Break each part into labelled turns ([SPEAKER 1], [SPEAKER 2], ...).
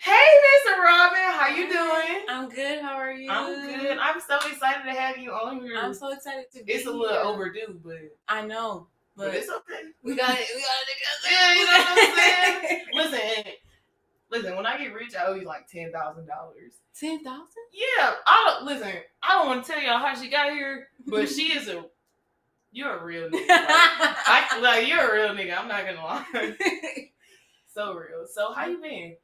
[SPEAKER 1] Hey, Mr. Robyn, how you doing?
[SPEAKER 2] I'm good. How are you?
[SPEAKER 1] I'm good. I'm so excited to have you on here.
[SPEAKER 2] I'm so excited to be
[SPEAKER 1] It's a little overdue, but
[SPEAKER 2] I know,
[SPEAKER 1] but it's okay.
[SPEAKER 2] We got it together.
[SPEAKER 1] Yeah, you know what I'm saying? Listen. When I get rich, I owe you like $10,000.
[SPEAKER 2] $10,000?
[SPEAKER 1] Yeah. I don't want to tell y'all how she got here, but you're a real nigga. You're a real nigga. I'm not gonna lie. So real. So how you been?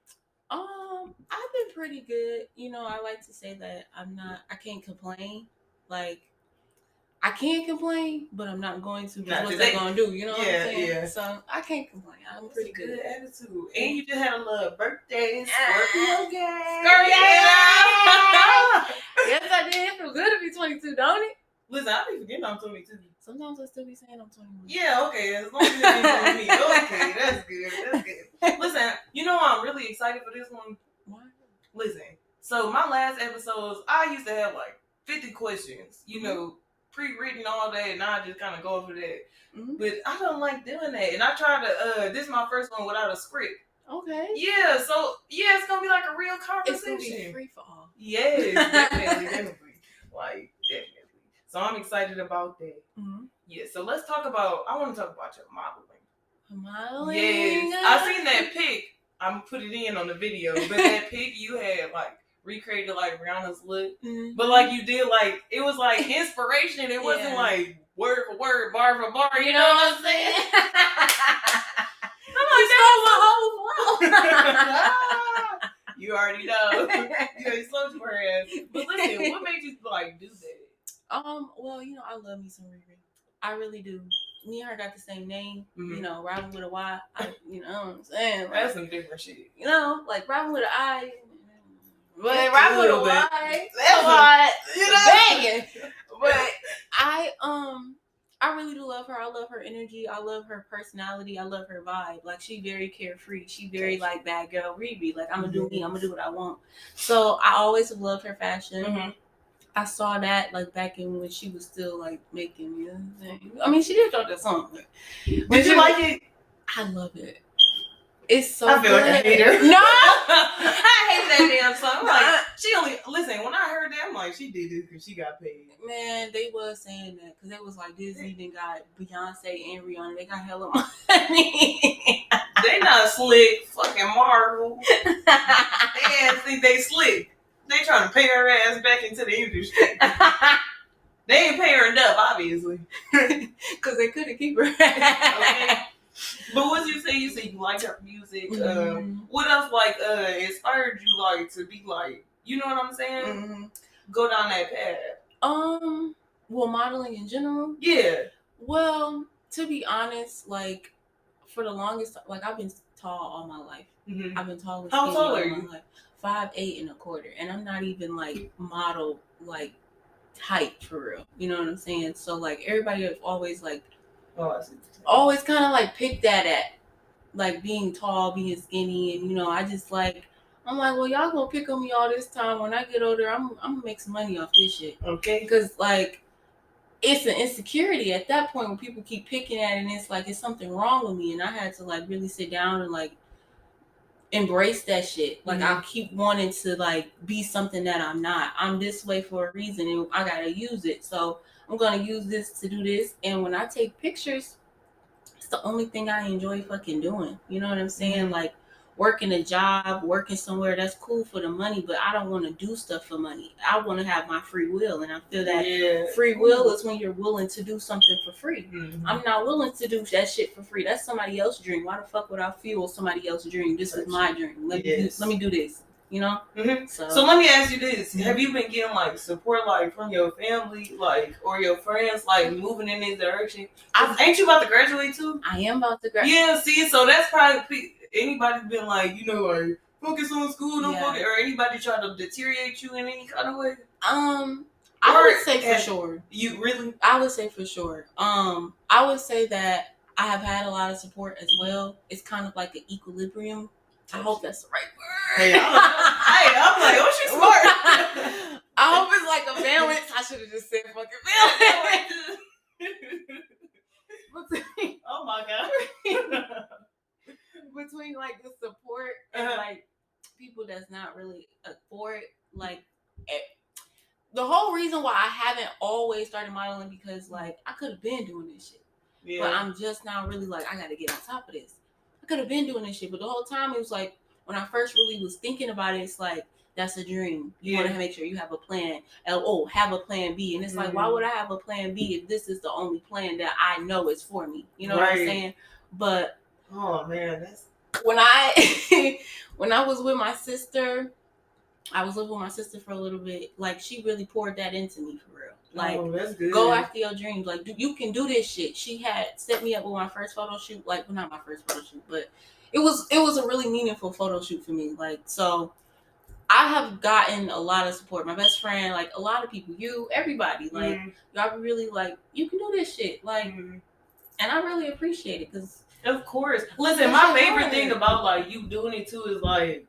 [SPEAKER 2] I've been pretty good. I like to say that I can't complain. Like, I can't complain, but I'm not going to. Because what's that going to do? You know what I'm saying? Yeah. So I can't complain. I'm pretty good.
[SPEAKER 1] Attitude. And you just had a little birthday.
[SPEAKER 2] Scorpio gang. Yes, I did. It feels good to be 22, don't it?
[SPEAKER 1] Listen, I be forgetting I'm 22.
[SPEAKER 2] Sometimes I still be saying I'm 21.
[SPEAKER 1] Yeah, okay. As long as you ain't me. Okay, that's good. Listen, I'm really excited for this one.
[SPEAKER 2] Why?
[SPEAKER 1] Listen, so my last episodes, I used to have like 50 questions, pre-written all day, and I just kind of go over that. Mm-hmm. But I don't like doing that. And I tried to, this is my first one without a script.
[SPEAKER 2] Okay.
[SPEAKER 1] Yeah, so, it's going to be like a real conversation.
[SPEAKER 2] It's going to be free for all.
[SPEAKER 1] Yes, definitely. Like, definitely. So I'm excited about that. Mm-hmm. Yeah, so I want to talk about your modeling.
[SPEAKER 2] Modeling?
[SPEAKER 1] Yes. I seen that pic. I'm going to put it in on the video. But that pic you had, like, recreated, like, Rihanna's look. Mm-hmm. But, like, you did, like, it was, like, inspiration. It wasn't, like, word for word, bar for bar. You know what I'm saying?
[SPEAKER 2] You stole my whole flow.
[SPEAKER 1] You already know. You slowed your ass. But listen, what made you, like, do that?
[SPEAKER 2] Well, I love me some Riri. I really do. Me and her got the same name, mm-hmm. Robyn with a Y. You know what I'm saying? Like,
[SPEAKER 1] that's some different shit.
[SPEAKER 2] Like Robyn with an I. But Robyn with a Y. That's banging. But I really do love her. I love her energy. I love her personality. I love her vibe. Like, she very carefree. She very, like, bad girl Riri. Like, I'm going to do me. I'm going to do what I want. So, I always have loved her fashion. Mm-hmm. I saw that, like, back when she was still, like, making music. I mean, she did drop that song.
[SPEAKER 1] Did you like it?
[SPEAKER 2] I love it. It's so
[SPEAKER 1] I feel
[SPEAKER 2] good.
[SPEAKER 1] like a hater.
[SPEAKER 2] No!
[SPEAKER 1] I hate that damn song. Listen, when I heard that, I'm like, she did this because she got paid.
[SPEAKER 2] Man, they was saying that because it was like Disney then got Beyonce and Rihanna. They got hella money.
[SPEAKER 1] They not slick. Fucking Marvel. They think they slick. They trying to pay her ass back into the industry. They ain't pay her enough, obviously.
[SPEAKER 2] Because they couldn't keep her.
[SPEAKER 1] Okay. But what you say you like her music. Mm-hmm. What else, like, inspired you, like, to be, like, you know what I'm saying? Mm-hmm. Go down that path.
[SPEAKER 2] Well, modeling in general?
[SPEAKER 1] Yeah.
[SPEAKER 2] Well, to be honest, like, for the longest, like, I've been tall all my life. Mm-hmm. I've been tall and skinny.
[SPEAKER 1] How tall are you?
[SPEAKER 2] 5'8" and a quarter, and I'm not even like model like height for real. You know what I'm saying? So like everybody have always like always kind of like picked that at like being tall, being skinny, and I just like I'm like, well, y'all gonna pick on me all this time. When I get older, I'm gonna make some money off this shit.
[SPEAKER 1] Okay.
[SPEAKER 2] Because like it's an insecurity at that point when people keep picking at it, and it's like it's something wrong with me, and I had to like really sit down and like embrace that shit. Like, mm-hmm. I keep wanting to like be something that I'm not. I'm this way for a reason, and I gotta use it. So I'm gonna use this to do this. And when I take pictures, it's the only thing I enjoy fucking doing. You know what I'm saying? Mm-hmm. Like working a job, working somewhere, that's cool for the money, but I don't want to do stuff for money. I want to have my free will, and I feel that free will is when you're willing to do something for free. Mm-hmm. I'm not willing to do that shit for free. That's somebody else's dream. Why the fuck would I fuel somebody else's dream? This is my dream. Let me do this. Mm-hmm. So
[SPEAKER 1] let me ask you this. Mm-hmm. Have you been getting like support like from your family, like, or your friends, like moving in this direction? Ain't you about to graduate too?
[SPEAKER 2] I am about to graduate.
[SPEAKER 1] Yeah, see, so that's probably anybody's been like, like focus on school, don't focus, or anybody try to deteriorate you in any kind of way?
[SPEAKER 2] I would say for sure.
[SPEAKER 1] You really?
[SPEAKER 2] I would say for sure. I would say that I have had a lot of support as well. It's kind of like an equilibrium. I hope that's the right word.
[SPEAKER 1] Hey, I'm like, oh, she's smart.
[SPEAKER 2] I hope it's like a balance. I should have just said fucking balance.
[SPEAKER 1] Oh my God.
[SPEAKER 2] Between like the support and like people that's not really for it, like the whole reason why I haven't always started modeling because like I could have been doing this shit. Yeah. But I'm just now really like I gotta get on top of this. I could have been doing this shit, but the whole time it was like when I first really was thinking about it, it's like that's a dream. You want to make sure you have a plan. Have a plan B. And it's like, why would I have a plan B if this is the only plan that I know is for me? You know what I'm saying? But
[SPEAKER 1] oh man, that's
[SPEAKER 2] when I when I was with my sister, I was living with my sister for a little bit. Like she really poured that into me for real. Like
[SPEAKER 1] that's good.
[SPEAKER 2] Go after your dreams. Like you can do this shit. She had set me up with my first photo shoot. Like well, not my first photo shoot, but it was a really meaningful photo shoot for me. Like so. I have gotten a lot of support. My best friend, like a lot of people, everybody, like y'all really like you can do this shit, like, and I really appreciate it because,
[SPEAKER 1] of course. Listen, my favorite thing about like you doing it too is like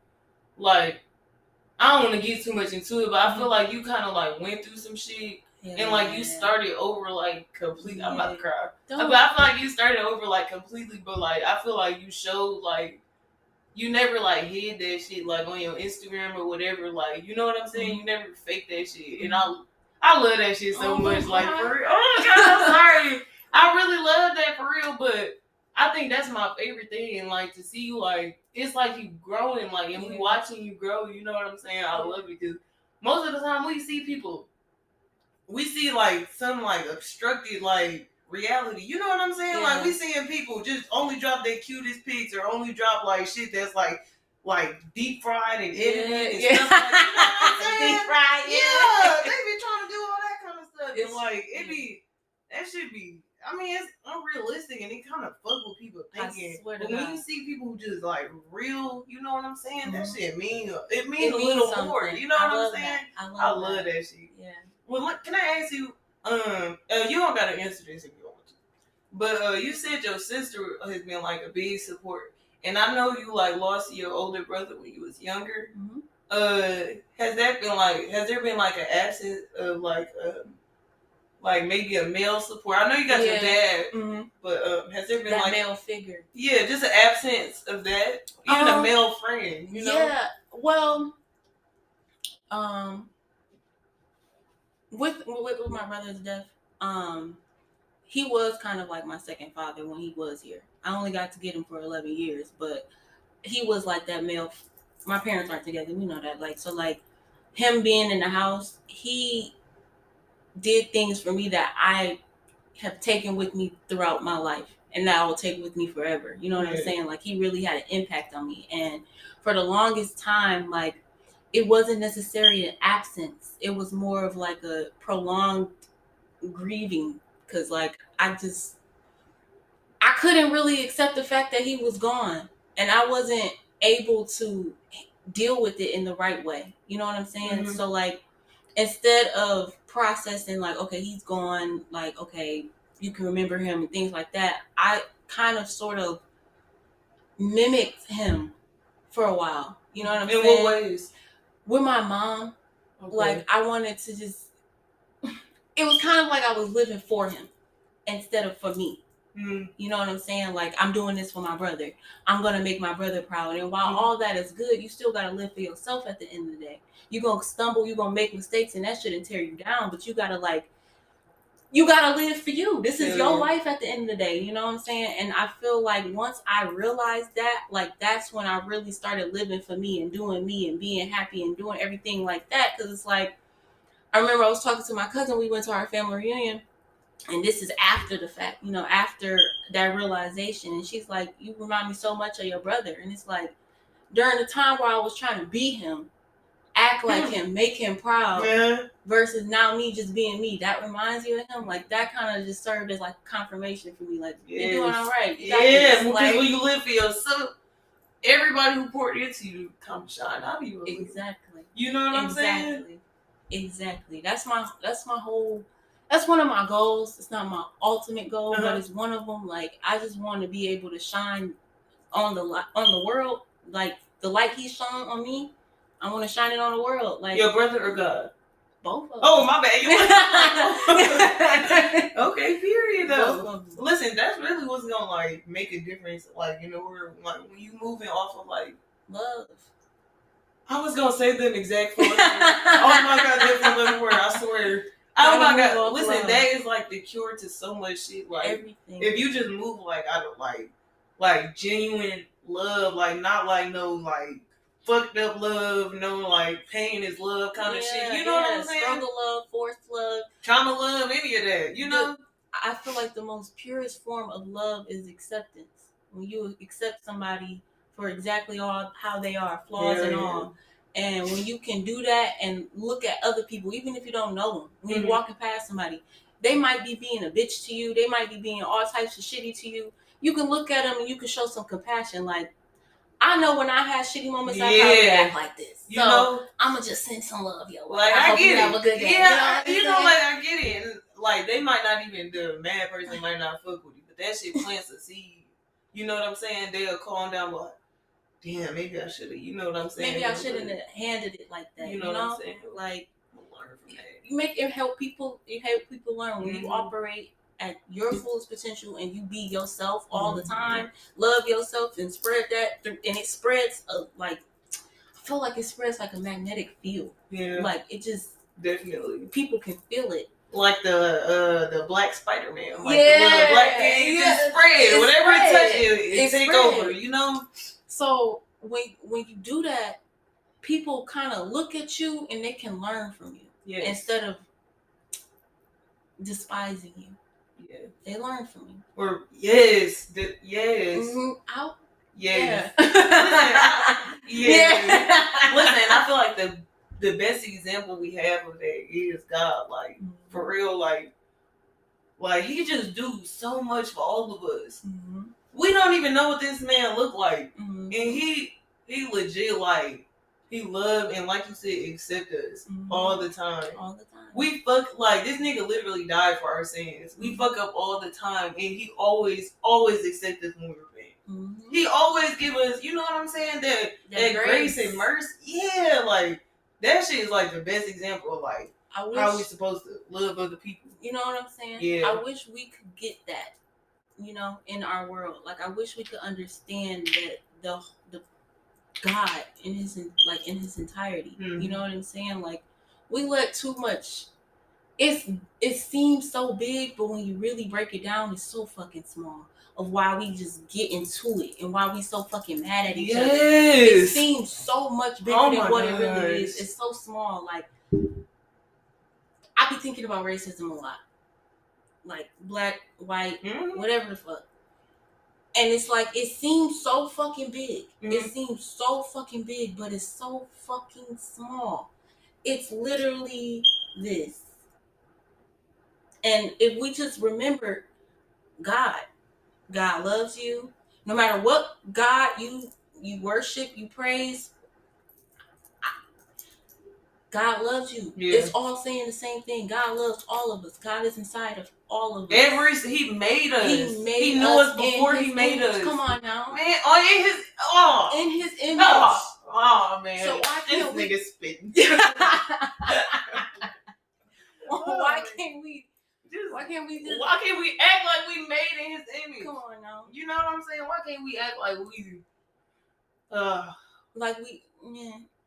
[SPEAKER 1] I don't want to get too much into it, but I feel like you kind of like went through some shit and like you started over like completely. I'm about to cry, but I feel like you started over like completely. But like I feel like you showed like. You never like hid that shit like on your Instagram or whatever, like you know what I'm saying? You never faked that shit. And I love that shit so much, like for real. Oh my god, I'm sorry. I really love that for real, but I think that's my favorite thing, and like to see you like it's like you growing, like and we watching you grow, you know what I'm saying? I love it because most of the time we see like some like obstructed like reality, you know what I'm saying? Yeah. Like we seeing people just only drop their cutest pics or only drop like shit that's like deep fried and edited and stuff like that. You know what I'm saying? Deep fried, yeah. They be trying to do all that kind of stuff. And like it be that should be. I mean, it's unrealistic and it kind of fuck with people thinking. But when you see people who just like real, you know what I'm saying? That shit means a little something. More. You know what I'm saying? I love that shit. Yeah. Well, look, can I ask you? You don't gotta answer this if you want to, but you said your sister has been like a big support, and I know you like lost your older brother when you was younger. Has there been like an absence of like maybe a male support? I know you got your dad, but has there been that like
[SPEAKER 2] male figure?
[SPEAKER 1] Yeah, just an absence of that, even a male friend. You know?
[SPEAKER 2] Yeah, well, with my brother's death, he was kind of like my second father when he was here. I only got to get him for 11 years, but he was like that male. My parents aren't together, we know that. Like so, like him being in the house, he did things for me that I have taken with me throughout my life, and that I will take with me forever. You know what I'm saying? Like he really had an impact on me, and for the longest time, like. It wasn't necessarily an absence. It was more of like a prolonged grieving because like I couldn't really accept the fact that he was gone and I wasn't able to deal with it in the right way. You know what I'm saying? So like instead of processing like, okay, he's gone, like, okay, you can remember him and things like that, I kind of sort of mimicked him for a while. You know what I'm saying?
[SPEAKER 1] In what ways?
[SPEAKER 2] With my mom, like I wanted to just, it was kind of like I was living for him instead of for me. You know what I'm saying? Like I'm doing this for my brother. I'm going to make my brother proud. And while all that is good, you still got to live for yourself at the end of the day. You're going to stumble, you're going to make mistakes and that shouldn't tear you down, but you got to live for you. This is your life at the end of the day. You know what I'm saying? And I feel like once I realized that, like that's when I really started living for me and doing me and being happy and doing everything like that. Because it's like, I remember I was talking to my cousin. We went to our family reunion. And this is after the fact, you know, after that realization. And she's like, you remind me so much of your brother. And it's like, during the time where I was trying to be him, act like him, make him proud, versus now me just being me. That reminds you of him. Like that kind of just served as like confirmation for me. Like you're doing all right.
[SPEAKER 1] Because when you live for yourself, everybody who poured into you come shine out of you.
[SPEAKER 2] Exactly.
[SPEAKER 1] You know what I'm saying?
[SPEAKER 2] Exactly. That's one of my goals. It's not my ultimate goal, but it's one of them. Like I just want to be able to shine on the world, like the light he's shone on me. I want to shine it on the world. Like
[SPEAKER 1] your brother or God?
[SPEAKER 2] Both of them.
[SPEAKER 1] Oh, my bad. Okay, period though. Listen, that's really what's gonna like make a difference, like in the world. Like when you moving off of like
[SPEAKER 2] love.
[SPEAKER 1] I was gonna say them exact words. Oh my god, definitely living word. I swear. Oh my god, listen, that is like the cure to so much shit. Like everything. If you just move like out of like genuine love, like not like no like fucked up love, no like pain is love kind of shit. You know what I'm saying?
[SPEAKER 2] Struggle love, forced love,
[SPEAKER 1] trauma love, any of that. You know.
[SPEAKER 2] I feel like the most purest form of love is acceptance. When you accept somebody for exactly all how they are, flaws and all. And when you can do that and look at other people, even if you don't know them, when you're walking past somebody, they might be being a bitch to you. They might be being all types of shitty to you. You can look at them and you can show some compassion. Like, I know when I had shitty moments, I probably act like this.
[SPEAKER 1] You know,
[SPEAKER 2] I'm going to just send some love your way.
[SPEAKER 1] Like, I get it.
[SPEAKER 2] Have a good day.
[SPEAKER 1] Yeah, you know, like, I get it. And, like, they might not even, the mad person might not fuck with you, but that shit plants a seed. You know what I'm saying? They'll calm down, like, damn, maybe I should have, you know what I'm saying?
[SPEAKER 2] Maybe I shouldn't have handled it like that. You know what I'm saying? Like,
[SPEAKER 1] learn from that.
[SPEAKER 2] You make it help people learn. When you operate at your fullest potential and you be yourself all the time, love yourself and spread that, and it spreads like, I feel like it spreads like a magnetic field. Yeah. Like, it just, definitely. People can feel it.
[SPEAKER 1] Like the black Spider-Man. Like the little black man, you just spread. Whatever it touches, it take over, you know?
[SPEAKER 2] So when you do that, people kind of look at you and they can learn from you instead of despising you. Yeah, they learn from you.
[SPEAKER 1] Or yes.
[SPEAKER 2] Out.
[SPEAKER 1] Yeah. Listen, I feel like the best example we have of that is God. Like for real, like he just do so much for all of us. Mm-hmm. We don't even know what this man look like, and he legit like he love and like you said accept us all the time. All the time. We fuck like this nigga literally died for our sins. We fuck up all the time, and he always accept us when we're bad. He always give us, you know what I'm saying, that grace and mercy. Yeah, like that shit is like the best example of like how we supposed to love other people.
[SPEAKER 2] You know what I'm saying? Yeah. I wish we could get that, you know, in our world. Like I wish we could understand that the God in his entirety. You know what I'm saying? Like we let too much. It seems so big, but when you really break it down, it's so fucking small. Of why we just get into it and why we so fucking mad at each other. It seems so much bigger than what it really is. It's so small. Like I be thinking about racism a lot, like black, white, whatever the fuck. And it's like, it seems so fucking big. It seems so fucking big, but it's so fucking small. It's literally this. And if we just remember God loves you. No matter what God you worship, you praise, God loves you. Yeah. It's all saying the same thing. God loves all of us. God is inside of all of us.
[SPEAKER 1] He made us. He knew us before he made us.
[SPEAKER 2] Come on now.
[SPEAKER 1] Man,
[SPEAKER 2] in his image.
[SPEAKER 1] Oh man.
[SPEAKER 2] So why can't
[SPEAKER 1] this nigga spitting.
[SPEAKER 2] Why can't we
[SPEAKER 1] act like we made in his image?
[SPEAKER 2] Come on now.
[SPEAKER 1] You know what I'm saying? Why can't we act like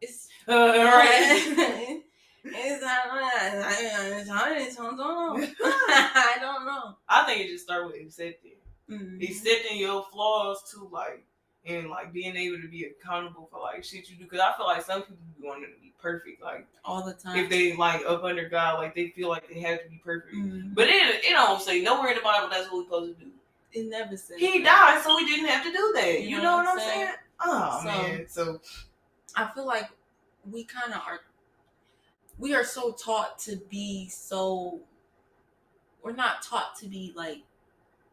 [SPEAKER 2] it's
[SPEAKER 1] right.
[SPEAKER 2] It's not I don't know.
[SPEAKER 1] I think it just starts with accepting. Accepting your flaws too, like, and like being able to be accountable for like shit you do. Because I feel like some people be wanting to be perfect, like
[SPEAKER 2] all the time.
[SPEAKER 1] If they like up under God, like they feel like they have to be perfect. But it don't say nowhere in the Bible that's what we're supposed to do.
[SPEAKER 2] It never says
[SPEAKER 1] he died, so we didn't have to do that. You know what I'm saying? Oh man. So
[SPEAKER 2] I feel like we are so taught to be so. We're not taught to be like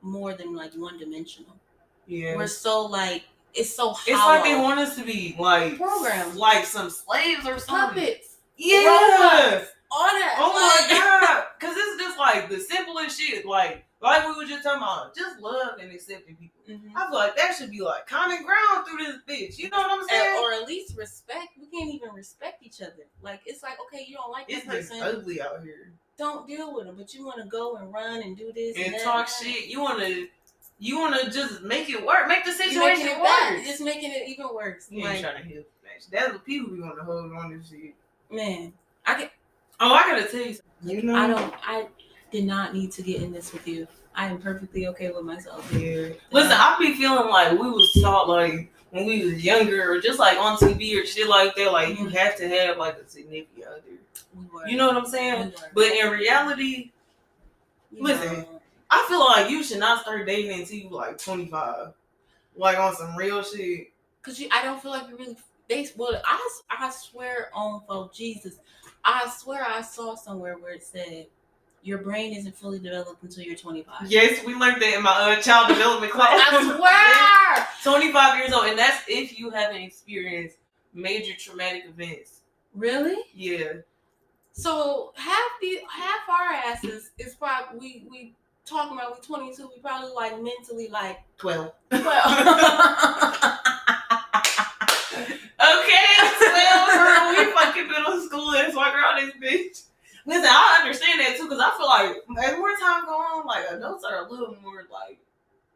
[SPEAKER 2] more than like one dimensional. Yeah. We're so like. It's so hollow.
[SPEAKER 1] It's like they want us to be like
[SPEAKER 2] programs,
[SPEAKER 1] like some slaves or something.
[SPEAKER 2] Puppets.
[SPEAKER 1] Yeah.
[SPEAKER 2] Robots, all that.
[SPEAKER 1] Oh my god. Because it's just like the simplest shit. Like we were just talking about, just love and accepting people. I feel like that should be like common ground through this bitch. You know what I'm saying?
[SPEAKER 2] Or at least respect. We can't even respect each other. Like it's like, okay, you don't like this person.
[SPEAKER 1] It's ugly out here.
[SPEAKER 2] Don't deal with them. But you want to go and run and do this and
[SPEAKER 1] talk shit. You want to. You want to just make it work, make the situation worse.
[SPEAKER 2] Just making it even worse.
[SPEAKER 1] You ain't trying to help. That's what people be want to hold on to shit.
[SPEAKER 2] Man, I
[SPEAKER 1] gotta tell you something.
[SPEAKER 2] You know, I did not need to get in this with you. I am perfectly okay with myself.
[SPEAKER 1] Yeah. Listen, I be feeling like we was taught like when we was younger, or just like on TV or shit like that, like you have to have like a significant other. You know what I'm saying? But in reality, listen, I feel like you should not start dating until you like 25, like on some real shit.
[SPEAKER 2] Cause I don't feel like you really. I swear on Jesus, I swear I saw somewhere where it said your brain isn't fully developed until you're 25.
[SPEAKER 1] Yes, we learned that in my child development class.
[SPEAKER 2] I
[SPEAKER 1] swear! 25 years old, and that's if you haven't experienced major traumatic events.
[SPEAKER 2] Really?
[SPEAKER 1] Yeah.
[SPEAKER 2] So half our asses is probably we talking about we 22. We probably like mentally like
[SPEAKER 1] 12.
[SPEAKER 2] Okay, 12.
[SPEAKER 1] Girl, we fucking middle school and walk around this bitch. Listen, I understand that too, because I feel like as more time go on, like adults are a little more like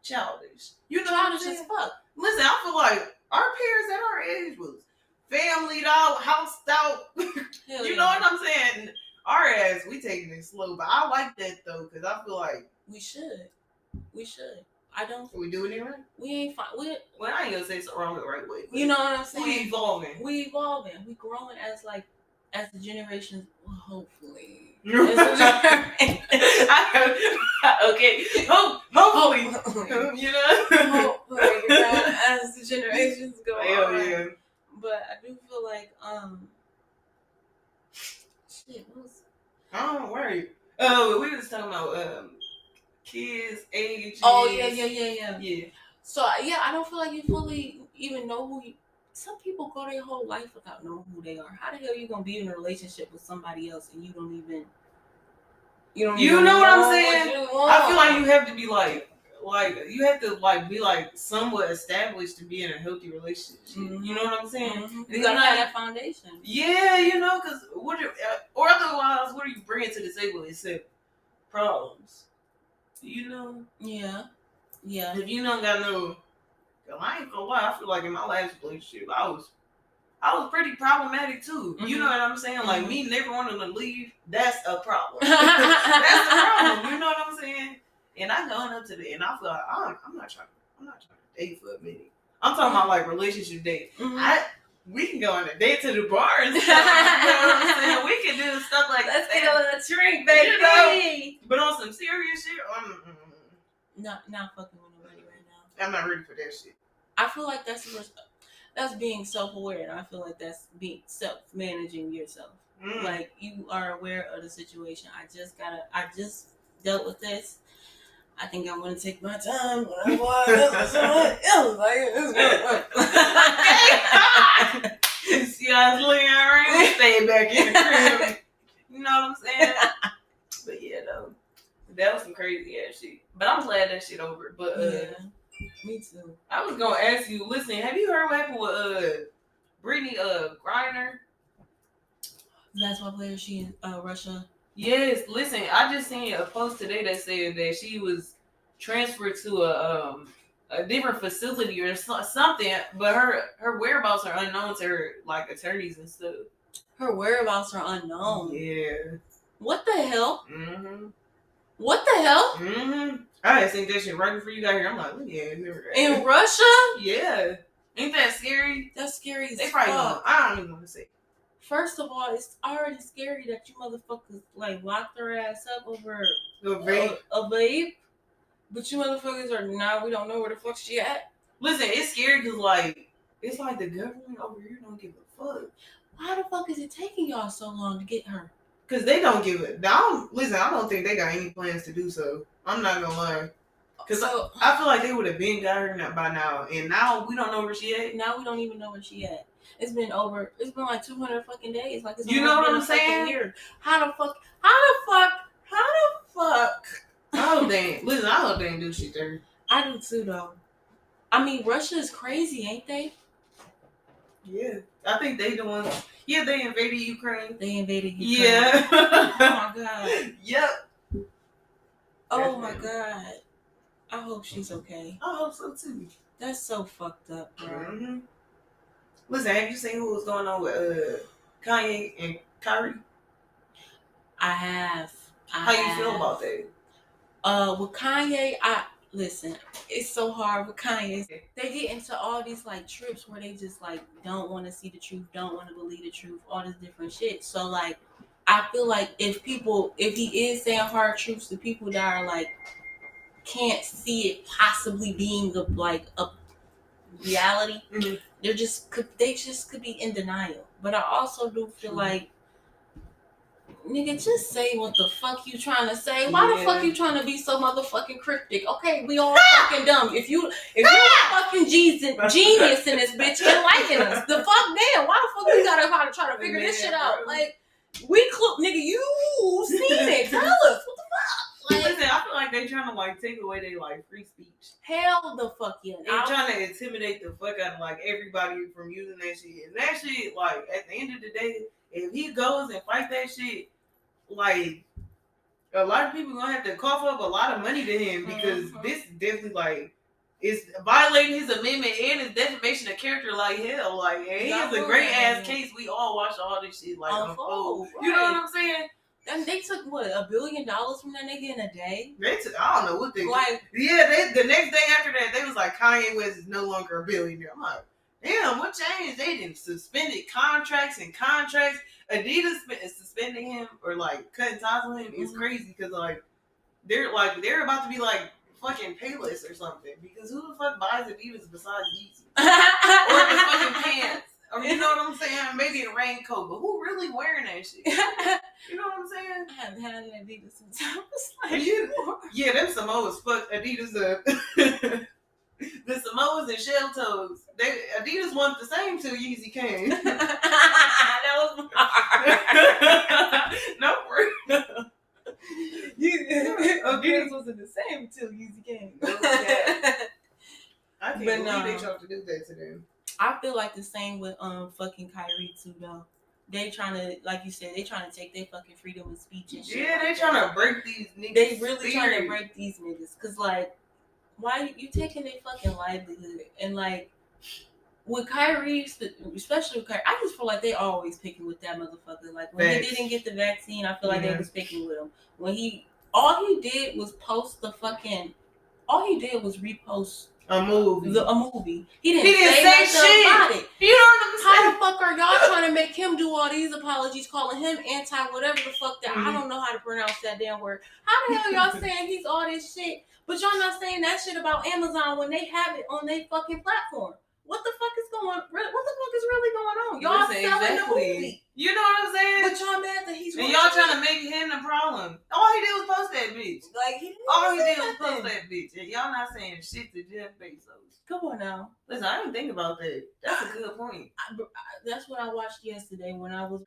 [SPEAKER 1] childish. You know,
[SPEAKER 2] childish as fuck.
[SPEAKER 1] Listen, I feel like our parents at our age was familyed out, housed out. You know what I'm saying? Our ass, we taking it slow, but I like that though, because I feel like
[SPEAKER 2] we should. I don't.
[SPEAKER 1] We doing it right?
[SPEAKER 2] We ain't fine. Well,
[SPEAKER 1] I ain't gonna say it's the wrong or right way.
[SPEAKER 2] You know what I'm saying?
[SPEAKER 1] We evolving.
[SPEAKER 2] We growing as the generations. Well, hopefully.
[SPEAKER 1] Okay. Hopefully. You know.
[SPEAKER 2] Hopefully, as the generations go on.
[SPEAKER 1] Hell yeah.
[SPEAKER 2] But I do feel like shit. What was?
[SPEAKER 1] Don't worry. Oh, we was talking about kids, age.
[SPEAKER 2] Oh yeah. So yeah, I don't feel like you fully even know who you. Some people go their whole life without knowing who they are. How the hell are you gonna be in a relationship with somebody else and you don't even? You know what I'm saying?
[SPEAKER 1] I feel like you have to be like you have to be like somewhat established to be in a healthy relationship. Mm-hmm. You know what I'm saying?
[SPEAKER 2] Mm-hmm. You gotta have that foundation.
[SPEAKER 1] Yeah, you know, because or otherwise, what are you bringing to the table except problems? You know?
[SPEAKER 2] Yeah.
[SPEAKER 1] If you don't got no, I ain't gonna lie. I feel like in my last relationship, I was pretty problematic too. Mm-hmm. You know what I'm saying? Mm-hmm. Like me never wanting to leave. That's a problem. That's a problem. You know what I'm saying? And I going up to the, and I feel like I'm not trying to date for a minute. I'm talking about like relationship date. Mm-hmm. We can go on a date to the bar and stuff. You know what I'm saying? We can do stuff like
[SPEAKER 2] let's get a little drink, baby. You know?
[SPEAKER 1] But on some serious shit,
[SPEAKER 2] not fucking with nobody right now.
[SPEAKER 1] I'm not ready for that shit.
[SPEAKER 2] I feel like that's being self-aware, and I feel like that's being self-managing yourself. Mm. Like you are aware of the situation. I just dealt with this. I think I'm gonna take my time when I watch someone else.
[SPEAKER 1] See, I was looking around, stay back in the crib. You know what I'm saying? But yeah, though, that was some crazy ass shit. But I'm glad that shit over. But
[SPEAKER 2] yeah, me too.
[SPEAKER 1] I was gonna ask you. Listen, have you heard what happened with Brittany Griner?
[SPEAKER 2] Basketball player. She in Russia.
[SPEAKER 1] Yes, listen, I just seen a post today that said that she was transferred to a different facility or something, but her whereabouts are unknown to her, like attorneys and stuff.
[SPEAKER 2] Her whereabouts are unknown.
[SPEAKER 1] Yeah.
[SPEAKER 2] What the hell?
[SPEAKER 1] Mm-hmm.
[SPEAKER 2] What the hell?
[SPEAKER 1] Mm-hmm. I had seen that shit right before you got here. I'm like, yeah,
[SPEAKER 2] in Russia?
[SPEAKER 1] Yeah. Ain't that scary?
[SPEAKER 2] That's scary as
[SPEAKER 1] they probably don't. I don't even want to say.
[SPEAKER 2] First of all, it's already scary that you motherfuckers like locked her ass up over
[SPEAKER 1] a
[SPEAKER 2] vape. But you motherfuckers are now we don't know where the fuck she at.
[SPEAKER 1] Listen, it's scary because like it's like the government over here don't give a fuck.
[SPEAKER 2] Why the fuck is it taking y'all so long to get her?
[SPEAKER 1] Because they don't give it. I don't think they got any plans to do so. I'm not gonna lie. Because I feel like they would have been got her by now, and now we don't know where she at.
[SPEAKER 2] Now we don't even know where she at. It's been like 200 fucking days. Like it's
[SPEAKER 1] you know what I'm saying?
[SPEAKER 2] Year. How the fuck?
[SPEAKER 1] Oh dang! Listen, I hope they ain't do shit there.
[SPEAKER 2] I do too, though. I mean, Russia is crazy, ain't they?
[SPEAKER 1] Yeah, I think they the ones. Yeah, they invaded Ukraine.
[SPEAKER 2] Yeah. Oh my god.
[SPEAKER 1] Yep.
[SPEAKER 2] Oh my god. I hope she's okay.
[SPEAKER 1] I hope so too.
[SPEAKER 2] That's so fucked up, bro.
[SPEAKER 1] Mm-hmm. Listen, have you seen what was going on with Kanye and Kyrie?
[SPEAKER 2] I have.
[SPEAKER 1] How you feel about that?
[SPEAKER 2] With Kanye, listen, it's so hard with Kanye. They get into all these like trips where they just like don't want to see the truth, don't want to believe the truth, all this different shit. So like, I feel like if he is saying hard truths to people that are like can't see it possibly being a reality, they just could be in denial. But I also do feel like, nigga, just say what the fuck you trying to say. Why the fuck you trying to be so motherfucking cryptic? Okay, we all fucking dumb. If you're a fucking genius in this bitch, enlighten us. The fuck damn. Why the fuck we gotta try to figure this shit out? Like, nigga, you seen it. Tell us what the fuck. Like,
[SPEAKER 1] listen, I feel like they trying to like take away their like free speech.
[SPEAKER 2] Hell the fuck yeah.
[SPEAKER 1] They're trying to intimidate the fuck out of like everybody from using that shit. And that shit, like at the end of the day, if he goes and fight that shit, like a lot of people gonna have to cough up a lot of money to him because this definitely like is violating his amendment and his defamation of character like hell. Like, and he has a great ass case. We all watched all this shit like unfold. Right. You know what I'm saying?
[SPEAKER 2] And they took what, $1 billion from that nigga in a day?
[SPEAKER 1] I don't know what they like. Yeah, the next day after that, they was like Kanye West is no longer a billionaire. I'm like, damn, what changed? They didn't suspended contracts. Adidas suspending him or like cutting ties with him is crazy because like they're about to be like fucking Payless or something because who the fuck buys Adidas besides Yeezy or the fucking pants? Or you know what I'm saying? Maybe a raincoat, but who really wearing that shit? You know what I'm saying?
[SPEAKER 2] I haven't had an Adidas since I was like
[SPEAKER 1] yeah, them Samoas fucked Adidas up. The Samoas and shell toes. Adidas wanted the same till Yeezy came.
[SPEAKER 2] That was hard.
[SPEAKER 1] No worries.
[SPEAKER 2] Adidas wasn't the same till Yeezy came.
[SPEAKER 1] I can't believe they tried to do that to them.
[SPEAKER 2] I feel like the same with fucking Kyrie too though. They trying to, like you said, they trying to take their fucking freedom of speech and shit.
[SPEAKER 1] Yeah, they trying to break these niggas.
[SPEAKER 2] They really trying to break these niggas. Cause like, why you taking their fucking livelihood? And like, with Kyrie, especially with Kyrie, I just feel like they always picking with that motherfucker. Like when he didn't get the vaccine, I feel like they was picking with him. When all he did was repost a movie. He didn't say shit about it. You know what I'm saying? How the fuck are y'all trying to make him do all these apologies, calling him anti whatever the fuck that I don't know how to pronounce that damn word. How the hell y'all saying he's all this shit, but y'all not saying that shit about Amazon when they have it on their fucking platform? What the fuck is really going on? Y'all selling the movie.
[SPEAKER 1] You know what I'm saying?
[SPEAKER 2] But y'all mad that he's
[SPEAKER 1] and y'all trying to make him the problem. All he did was post that bitch.
[SPEAKER 2] Like
[SPEAKER 1] all he did was post that bitch. And y'all not saying shit to Jeff Bezos.
[SPEAKER 2] Come on now.
[SPEAKER 1] Listen, I didn't think about that. That's a good point.
[SPEAKER 2] That's what I watched yesterday when I was.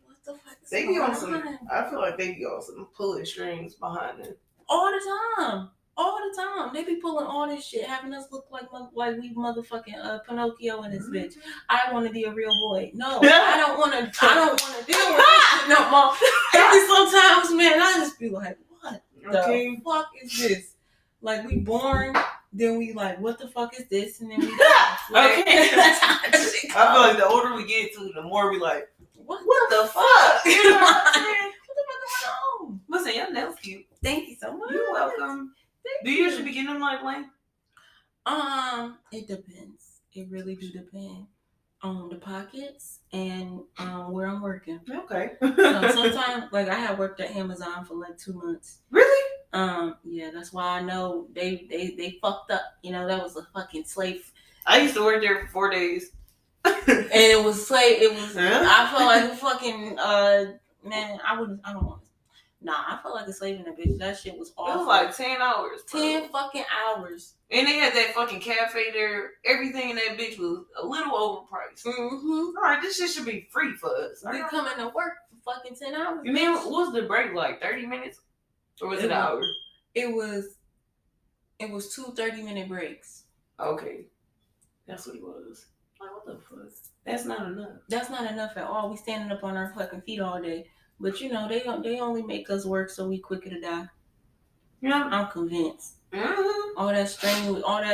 [SPEAKER 2] What the fuck?
[SPEAKER 1] They be on some. I feel like they be on some pulling strings behind it
[SPEAKER 2] all the time. All the time. They be pulling all this shit, having us look like we motherfucking Pinocchio in this bitch. I want to be a real boy. No, I don't want to deal with this shit no more. Every sometimes, man, I just be like, what the fuck is this? Like, we born, then we like, what the fuck is this? And then we die. Like,
[SPEAKER 1] I feel like the older we get to, the more we like, what the fuck? You know what I'm saying? What the fuck is going on? Listen, your nails cute.
[SPEAKER 2] Thank you so much.
[SPEAKER 1] You're welcome. Do you usually begin them like blank?
[SPEAKER 2] It depends. It really do depend on the pockets and where I'm working.
[SPEAKER 1] Okay.
[SPEAKER 2] So sometimes, like I had worked at Amazon for like 2 months.
[SPEAKER 1] Really?
[SPEAKER 2] Yeah, that's why I know they fucked up. You know, that was a fucking slave.
[SPEAKER 1] I used to work there for 4 days.
[SPEAKER 2] And it was slave. It was. I felt like a fucking man. I don't want. Nah, I felt like a slave in a bitch. That shit was awful.
[SPEAKER 1] It was like 10 hours. Bro.
[SPEAKER 2] 10 fucking hours.
[SPEAKER 1] And they had that fucking cafe there. Everything in that bitch was a little overpriced.
[SPEAKER 2] Mm-hmm.
[SPEAKER 1] Alright, this shit should be free for us.
[SPEAKER 2] We coming to work for fucking 10 hours.
[SPEAKER 1] You mean, what was the break like? 30 minutes? Or was it an hour?
[SPEAKER 2] It was 2 30-minute breaks.
[SPEAKER 1] Okay. That's what it was. Like, what the fuck? That's not enough.
[SPEAKER 2] That's not enough at all. We standing up on our fucking feet all day. But you know, they only make us work so we quicker to die.
[SPEAKER 1] Yeah.
[SPEAKER 2] I'm convinced.
[SPEAKER 1] Mm-hmm.
[SPEAKER 2] All that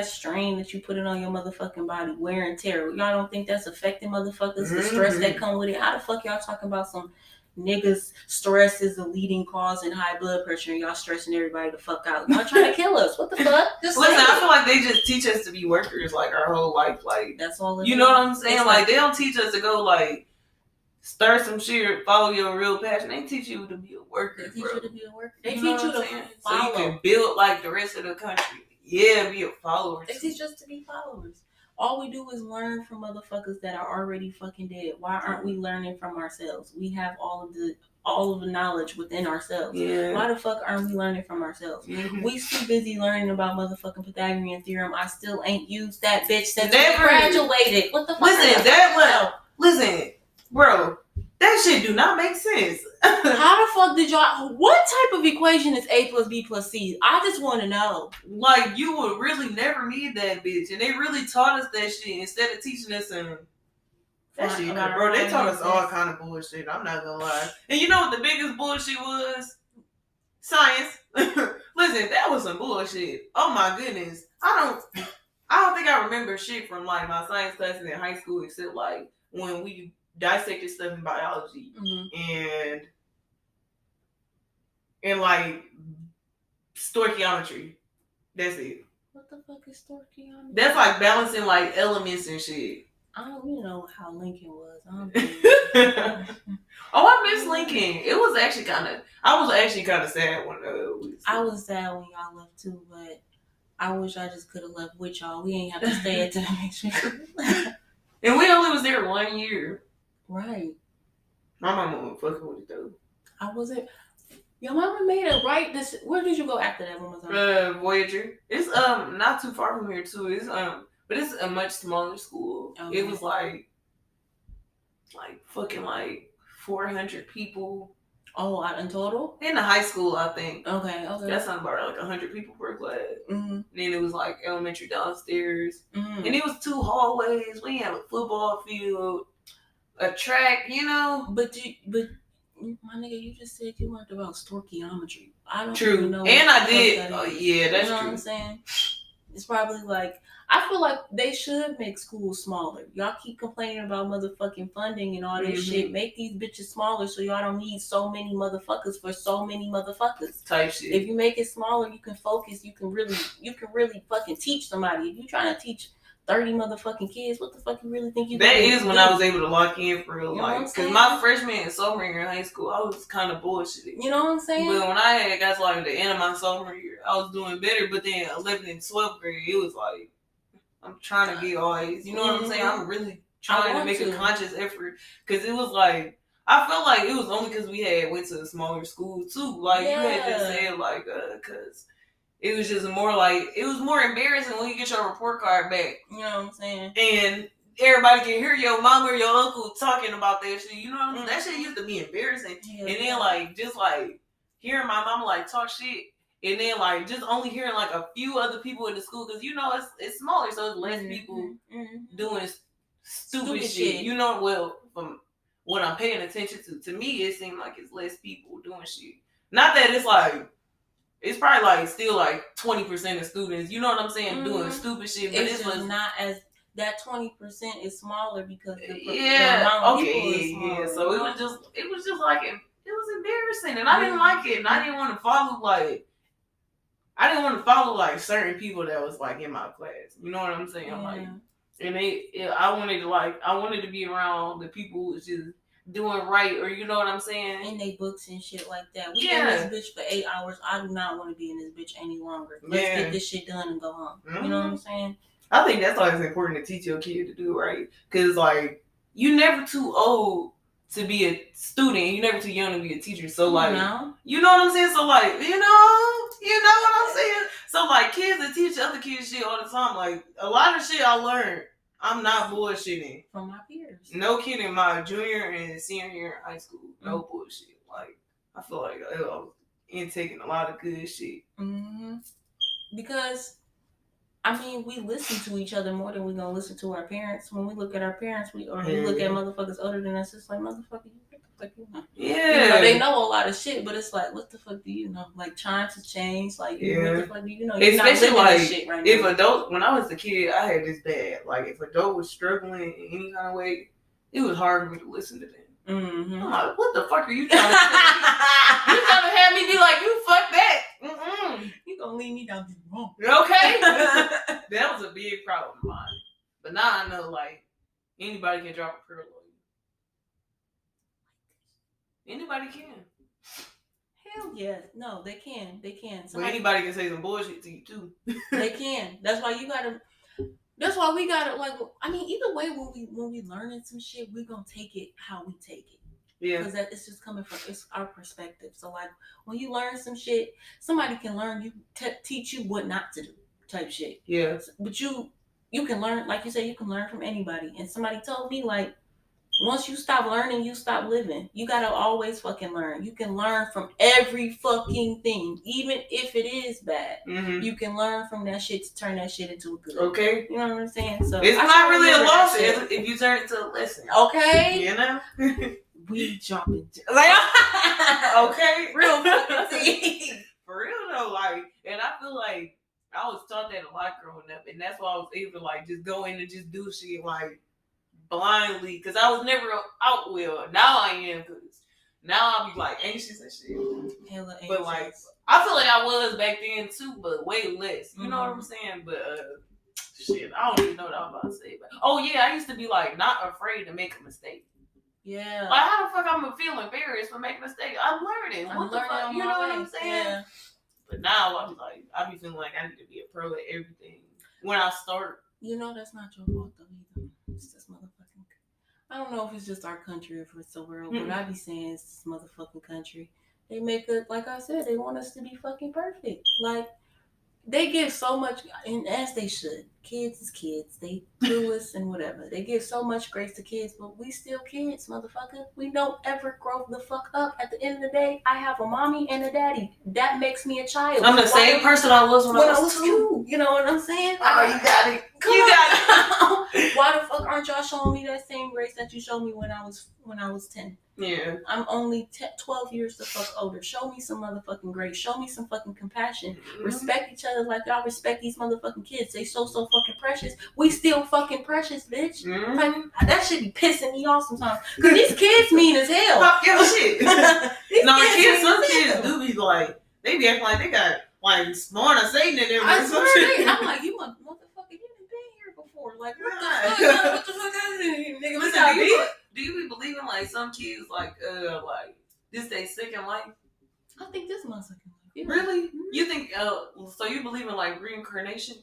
[SPEAKER 2] strain that you put it on your motherfucking body, wear and tear. Y'all don't think that's affecting motherfuckers? The stress that come with it. How the fuck y'all talking about some niggas stress is the leading cause in high blood pressure and y'all stressing everybody the fuck out? Y'all trying to kill us. What the fuck?
[SPEAKER 1] Listen, I feel like they just teach us to be workers like our whole life. Like,
[SPEAKER 2] that's all
[SPEAKER 1] you know what I'm saying? Like, they don't teach us to go like start some shit or follow your real passion. They teach you to be a worker.
[SPEAKER 2] They teach you to be a worker.
[SPEAKER 1] They teach you to follow. So you can build like the rest of the country. Yeah, be a follower. They
[SPEAKER 2] teach us to be followers. All we do is learn from motherfuckers that are already fucking dead. Why aren't we learning from ourselves? We have all of the knowledge within ourselves.
[SPEAKER 1] Yeah.
[SPEAKER 2] Why the fuck aren't we learning from ourselves? Mm-hmm. We too busy learning about motherfucking Pythagorean theorem. I still ain't used that bitch since we graduated. What the fuck?
[SPEAKER 1] Listen, bro. That shit do not make sense.
[SPEAKER 2] How the fuck did y'all... What type of equation is A plus B plus C? I just want to know.
[SPEAKER 1] Like, you would really never need that bitch. And they really taught us that shit instead of teaching us that shit. Bro, they taught us all kind of bullshit. I'm not gonna lie. And you know what the biggest bullshit was? Science. Listen, that was some bullshit. Oh my goodness. I don't think I remember shit from like my science classes in high school except like when we dissected stuff in biology and like stoichiometry. That's it.
[SPEAKER 2] What the fuck is stoichiometry?
[SPEAKER 1] That's like balancing like elements and shit.
[SPEAKER 2] I don't even know how Lincoln was.
[SPEAKER 1] Oh, I miss Lincoln. It was actually I was actually kind of sad when
[SPEAKER 2] I was sad when y'all left too, but I wish I just could have left with y'all. We ain't have to stay at the next year.
[SPEAKER 1] And we only was there 1 year.
[SPEAKER 2] Right.
[SPEAKER 1] My mama wasn't fucking with it though.
[SPEAKER 2] I wasn't. Your mama made it right. Where did you go after that? When was
[SPEAKER 1] Voyager. It's not too far from here too. It's but it's a much smaller school. Okay. It was like fucking like 400 people.
[SPEAKER 2] Oh, in total?
[SPEAKER 1] In the high school, I think.
[SPEAKER 2] Okay.
[SPEAKER 1] That's not about like 100 people per class.
[SPEAKER 2] Mm-hmm.
[SPEAKER 1] Then it was like elementary downstairs, and it was 2 hallways. We had a football field, a track, you know.
[SPEAKER 2] But my nigga, you just said you learned about stoichiometry. I don't
[SPEAKER 1] even
[SPEAKER 2] know.
[SPEAKER 1] And I did. Oh yeah, that's
[SPEAKER 2] true.
[SPEAKER 1] What
[SPEAKER 2] I'm saying? It's probably like, I feel like they should make schools smaller. Y'all keep complaining about motherfucking funding and all this shit. Make these bitches smaller so y'all don't need so many motherfuckers for so many motherfuckers.
[SPEAKER 1] Type shit.
[SPEAKER 2] If you make it smaller, you can focus. You can really fucking teach somebody. If you trying to teach 30 motherfucking kids, what the fuck you really think you
[SPEAKER 1] That is when I was able to lock in for real life. Because my freshman and sophomore year in high school, I was kind of bullshitting.
[SPEAKER 2] You know what I'm saying?
[SPEAKER 1] But when I got to like the end of my sophomore year, I was doing better. But then 11th and 12th grade, it was like, I'm trying to get all A's. You know what I'm saying? I'm really trying to make a conscious effort. Because it was like, I felt like it was only because we went to a smaller school too. Like, you had just said like, because... It was just more like, it was more embarrassing when you get your report card back.
[SPEAKER 2] You know what I'm saying?
[SPEAKER 1] And everybody can hear your mom or your uncle talking about that shit. You know what I'm saying? That shit used to be embarrassing. Yeah, and then like, just like hearing my mom like talk shit. And then like, just only hearing like a few other people in the school. Cause you know, it's smaller. So it's less people doing stupid shit. You know, well, from what I'm paying attention to me, it seemed like it's less people doing shit. Not that it's like, it's probably like still like 20% of students, you know what I'm saying, doing stupid shit. But
[SPEAKER 2] it's just not as that 20% is smaller because the amount of people is smaller.
[SPEAKER 1] So it was just like it was embarrassing, and I didn't like it, and I didn't want to follow certain people that was like in my class. You know what I'm saying? Yeah. Like, and I wanted to be around the people who was just doing right, or you know what I'm saying?
[SPEAKER 2] In they books and shit like that. We in this bitch for 8 hours. I do not want to be in this bitch any longer. Let's get this shit done and go home. You know what I'm saying?
[SPEAKER 1] I think that's why it's important to teach your kid to do right. Because, like, you're never too old to be a student. You're never too young to be a teacher. So, like, you know what I'm saying? So, like, you know what I'm saying? So, like, kids that teach other kids shit all the time. Like, a lot of shit I learned, I'm not bullshitting.
[SPEAKER 2] From my peers.
[SPEAKER 1] No kidding. My junior and senior year in high school. No bullshit. Like, I feel like I was intaking a lot of good shit.
[SPEAKER 2] Mm-hmm. Because, I mean, we listen to each other more than we're going to listen to our parents. When we look at our parents, we look at motherfuckers older than us, it's like, motherfucker, you what the fuck you want?
[SPEAKER 1] Yeah.
[SPEAKER 2] They know a lot of shit, but it's like, what the fuck do you know? Like, trying to change, like, what the fuck do you know? You're
[SPEAKER 1] especially
[SPEAKER 2] not living this shit right
[SPEAKER 1] if
[SPEAKER 2] now.
[SPEAKER 1] adults, when I was a kid, I had this bad. Like, if adult was struggling in any kind of way, it was hard for me to listen to them.
[SPEAKER 2] Mm-hmm.
[SPEAKER 1] I'm like, what the fuck are you trying to say? You trying to have me be like, you fuck that?
[SPEAKER 2] You gonna leave me down the wrong.
[SPEAKER 1] Okay. That was a big problem of mine. But now I know, like, anybody can drop a pearl on you. Anybody can.
[SPEAKER 2] Hell yeah. No, they can. They can.
[SPEAKER 1] But anybody can say some bullshit to you too.
[SPEAKER 2] They can. That's why we gotta, like, I mean, either way, when we learning some shit, we gonna take it how we take it. Yeah. Because it's just coming from, it's our perspective. So, like, when you learn some shit, somebody can learn you, teach you what not to do type shit. Yeah. But you can learn, like you said, you can learn from anybody. And somebody told me, like, once you stop learning, you stop living. You gotta always fucking learn. You can learn from every fucking thing, even if it is bad. Mm-hmm. You can learn from that shit to turn that shit into a good. Okay. You know what I'm saying? So
[SPEAKER 1] it's not really a loss if you turn it to a lesson.
[SPEAKER 2] Okay.
[SPEAKER 1] You know?
[SPEAKER 2] We jumping.
[SPEAKER 1] Okay.
[SPEAKER 2] Real fucking tea.
[SPEAKER 1] For real though, like, and I feel like I was taught that a lot growing up, and that's why I was able to, like, just go in and just do shit, like, blindly, because I was never out well. Now I am, because now I'll be, like, anxious and shit.
[SPEAKER 2] Hella anxious.
[SPEAKER 1] But, like, I feel like I was back then too, but way less. You know what I'm saying? But shit, I don't even know what I was about to say. But oh yeah, I used to be, like, not afraid to make a mistake. Yeah. Like, how the fuck I'm gonna feel embarrassed for making a mistake? I'm learning. What the fuck? You know what I'm saying? Yeah. But now I'm like, I be feeling like I need to be a pro at everything when I start.
[SPEAKER 2] You know that's not your fault though either. It's this motherfucking. I don't know if it's just our country or if it's the world, but I be saying it's this motherfucking country. They make it, like I said, they want us to be fucking perfect. Like, they give so much, and as they should. Kids is kids. They do us and whatever. They give so much grace to kids, but we still kids, motherfucker. We don't ever grow the fuck up. At the end of the day, I have a mommy and a daddy. That makes me a child.
[SPEAKER 1] I'm the same person I was when I was 2.
[SPEAKER 2] You know what I'm saying?
[SPEAKER 1] Oh, you got it. You got
[SPEAKER 2] it. Why the fuck aren't y'all showing me that same grace that you showed me when I was 10? Yeah. I'm only 12 years the fuck older. Show me some motherfucking grace. Show me some fucking compassion. Mm-hmm. Respect each other like y'all respect these motherfucking kids. They so fucking precious. We still fucking precious, bitch. Mm-hmm. Like, that should be pissing me off sometimes. Because these kids mean as hell.
[SPEAKER 1] Fuck your shit. Some kids do be like, they be acting like they got, like, spawn of Satan in them or some shit.
[SPEAKER 2] I'm like, you motherfucker, you done been here before. Like, what the fuck is it? Nigga,
[SPEAKER 1] listen, do you be believing, like, some kids, like this they second life?
[SPEAKER 2] I think this is my second life. Yeah.
[SPEAKER 1] Really? Mm-hmm. You think, so you believe in, like, reincarnation?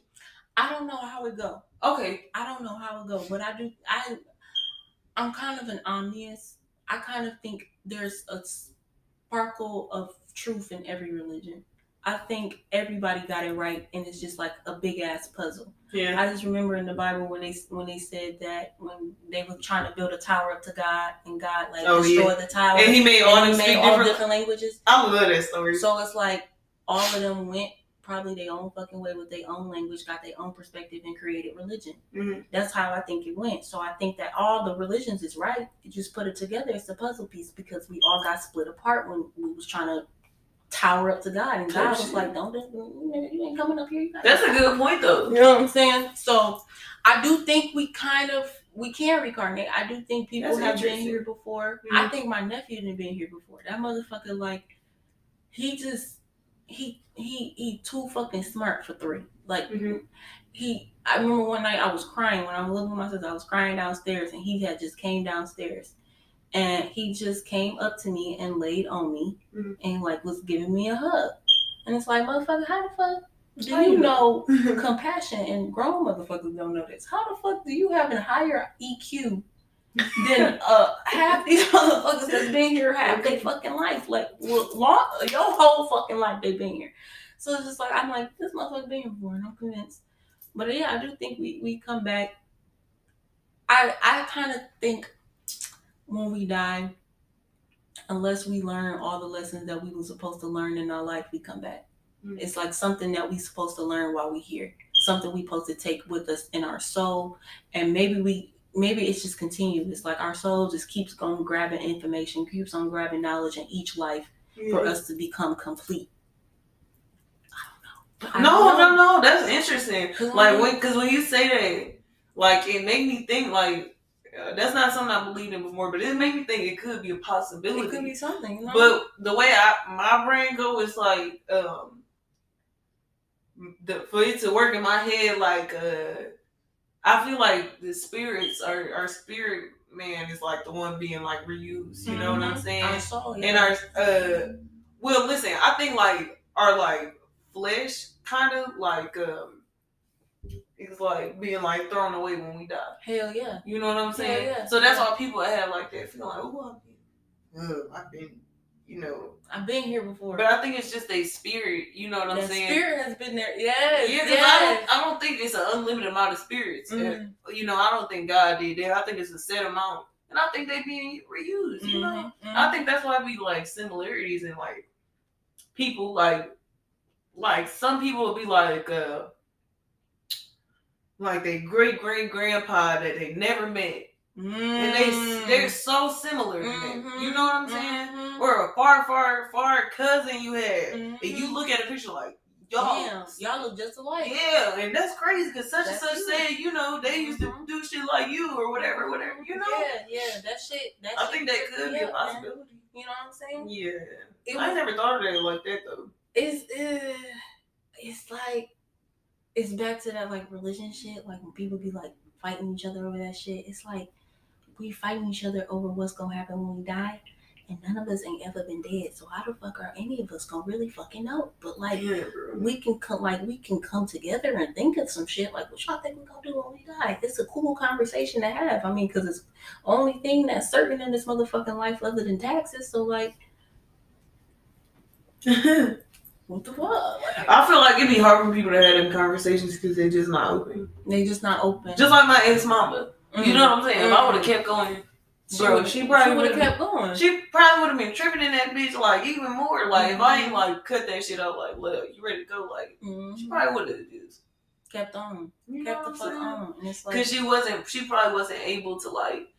[SPEAKER 2] I don't know how it go.
[SPEAKER 1] Okay.
[SPEAKER 2] I don't know how it go, but I'm kind of an omnius. I kind of think there's a sparkle of truth in every religion. I think everybody got it right, and it's just like a big ass puzzle. Yeah. I just remember in the Bible when they said that when they were trying to build a tower up to God, and God destroyed the tower,
[SPEAKER 1] and He made all
[SPEAKER 2] different languages.
[SPEAKER 1] I love that story.
[SPEAKER 2] So it's like all of them went probably their own fucking way with their own language, got their own perspective, and created religion. Mm-hmm. That's how I think it went. So I think that all the religions is right. You just put it together. It's a puzzle piece because we all got split apart when we was trying to tower up to God, and God was like, "Don't you ain't coming up here."
[SPEAKER 1] That's a good point, though.
[SPEAKER 2] You know what I'm saying? So I do think we can reincarnate. I do think people have been here before. Mm-hmm. I think my nephew didn't been here before. That motherfucker, like, he too fucking smart for 3. Like, mm-hmm. I remember one night I was crying when I was living with my sister. I was crying downstairs, and he had just came downstairs. And he just came up to me and laid on me, mm-hmm. and, like, was giving me a hug. And it's like, motherfucker, how the fuck do you know compassion? And grown motherfuckers don't know this. How the fuck do you have a higher EQ than half these motherfuckers that's been here half their fucking life? Like, your whole fucking life they been here. So it's just like, I'm like, this motherfucker been here before, and I'm convinced. But yeah, I do think we come back. I kind of think when we die, unless we learn all the lessons that we were supposed to learn in our life, we come back. Mm-hmm. It's like something that we supposed to learn while we here. Something we supposed to take with us in our soul. And maybe we maybe it's just continuous. Like our soul just keeps on grabbing information, keeps on grabbing knowledge in each life for us to become complete.
[SPEAKER 1] No, that's interesting. Like when you say that, like it made me think like that's not something I believed in before, but it made me think it could be a possibility.
[SPEAKER 2] It could be something, you know?
[SPEAKER 1] But the way my brain go is like for it to work in my head, like I feel like the spirits our spirit man is like the one being like reused. You know what I'm saying?
[SPEAKER 2] Our soul, yeah.
[SPEAKER 1] And our well, listen, I think like our like flesh kind of like it's like being like thrown away when we die.
[SPEAKER 2] Hell yeah.
[SPEAKER 1] You know what I'm saying?
[SPEAKER 2] Yeah.
[SPEAKER 1] So that's why people have like that feeling like, oh, I've been, you know,
[SPEAKER 2] I've been here before.
[SPEAKER 1] But I think it's just a spirit. You know what I'm saying?
[SPEAKER 2] Spirit has been there. Yes.
[SPEAKER 1] Yeah, because I don't think it's an unlimited amount of spirits.
[SPEAKER 2] Mm-hmm.
[SPEAKER 1] You know, I don't think God did that. I think it's a set amount, and I think they being reused. You know, I think that's why we like similarities in like people like some people will be like their great grandpa that they never met. And they're so similar to them. You know what I'm saying? Or a far cousin you had. And you look at a picture like, y'all
[SPEAKER 2] look just alike.
[SPEAKER 1] Yeah, and that's crazy because such and such said, you know, they used to do shit like you or whatever, you know?
[SPEAKER 2] Yeah, that shit.
[SPEAKER 1] I think that could be a possibility.
[SPEAKER 2] You know what I'm saying?
[SPEAKER 1] Yeah. I never thought of it like that though.
[SPEAKER 2] It's like, it's back to that like religion shit. Like when people be like fighting each other over that shit, it's like we fighting each other over what's gonna happen when we die, and none of us ain't ever been dead. So how the fuck are any of us gonna really fucking know? But like we can come together and think of some shit. Like what y'all think we gonna do when we die? It's a cool conversation to have. I mean, because it's the only thing that's certain in this motherfucking life other than taxes. So like. What the fuck?
[SPEAKER 1] I feel like it'd be hard for people to have them conversations because they're just not open.
[SPEAKER 2] Just
[SPEAKER 1] like my ex-mama. You know what I'm saying? If I would have kept going, she probably would have
[SPEAKER 2] kept going.
[SPEAKER 1] She probably would have been tripping in that bitch like even more. Like if I ain't like cut that shit up, like look, you ready to go? Like she probably would have just
[SPEAKER 2] kept on,
[SPEAKER 1] you
[SPEAKER 2] kept the fuck on. And it's like
[SPEAKER 1] because she probably wasn't able to like.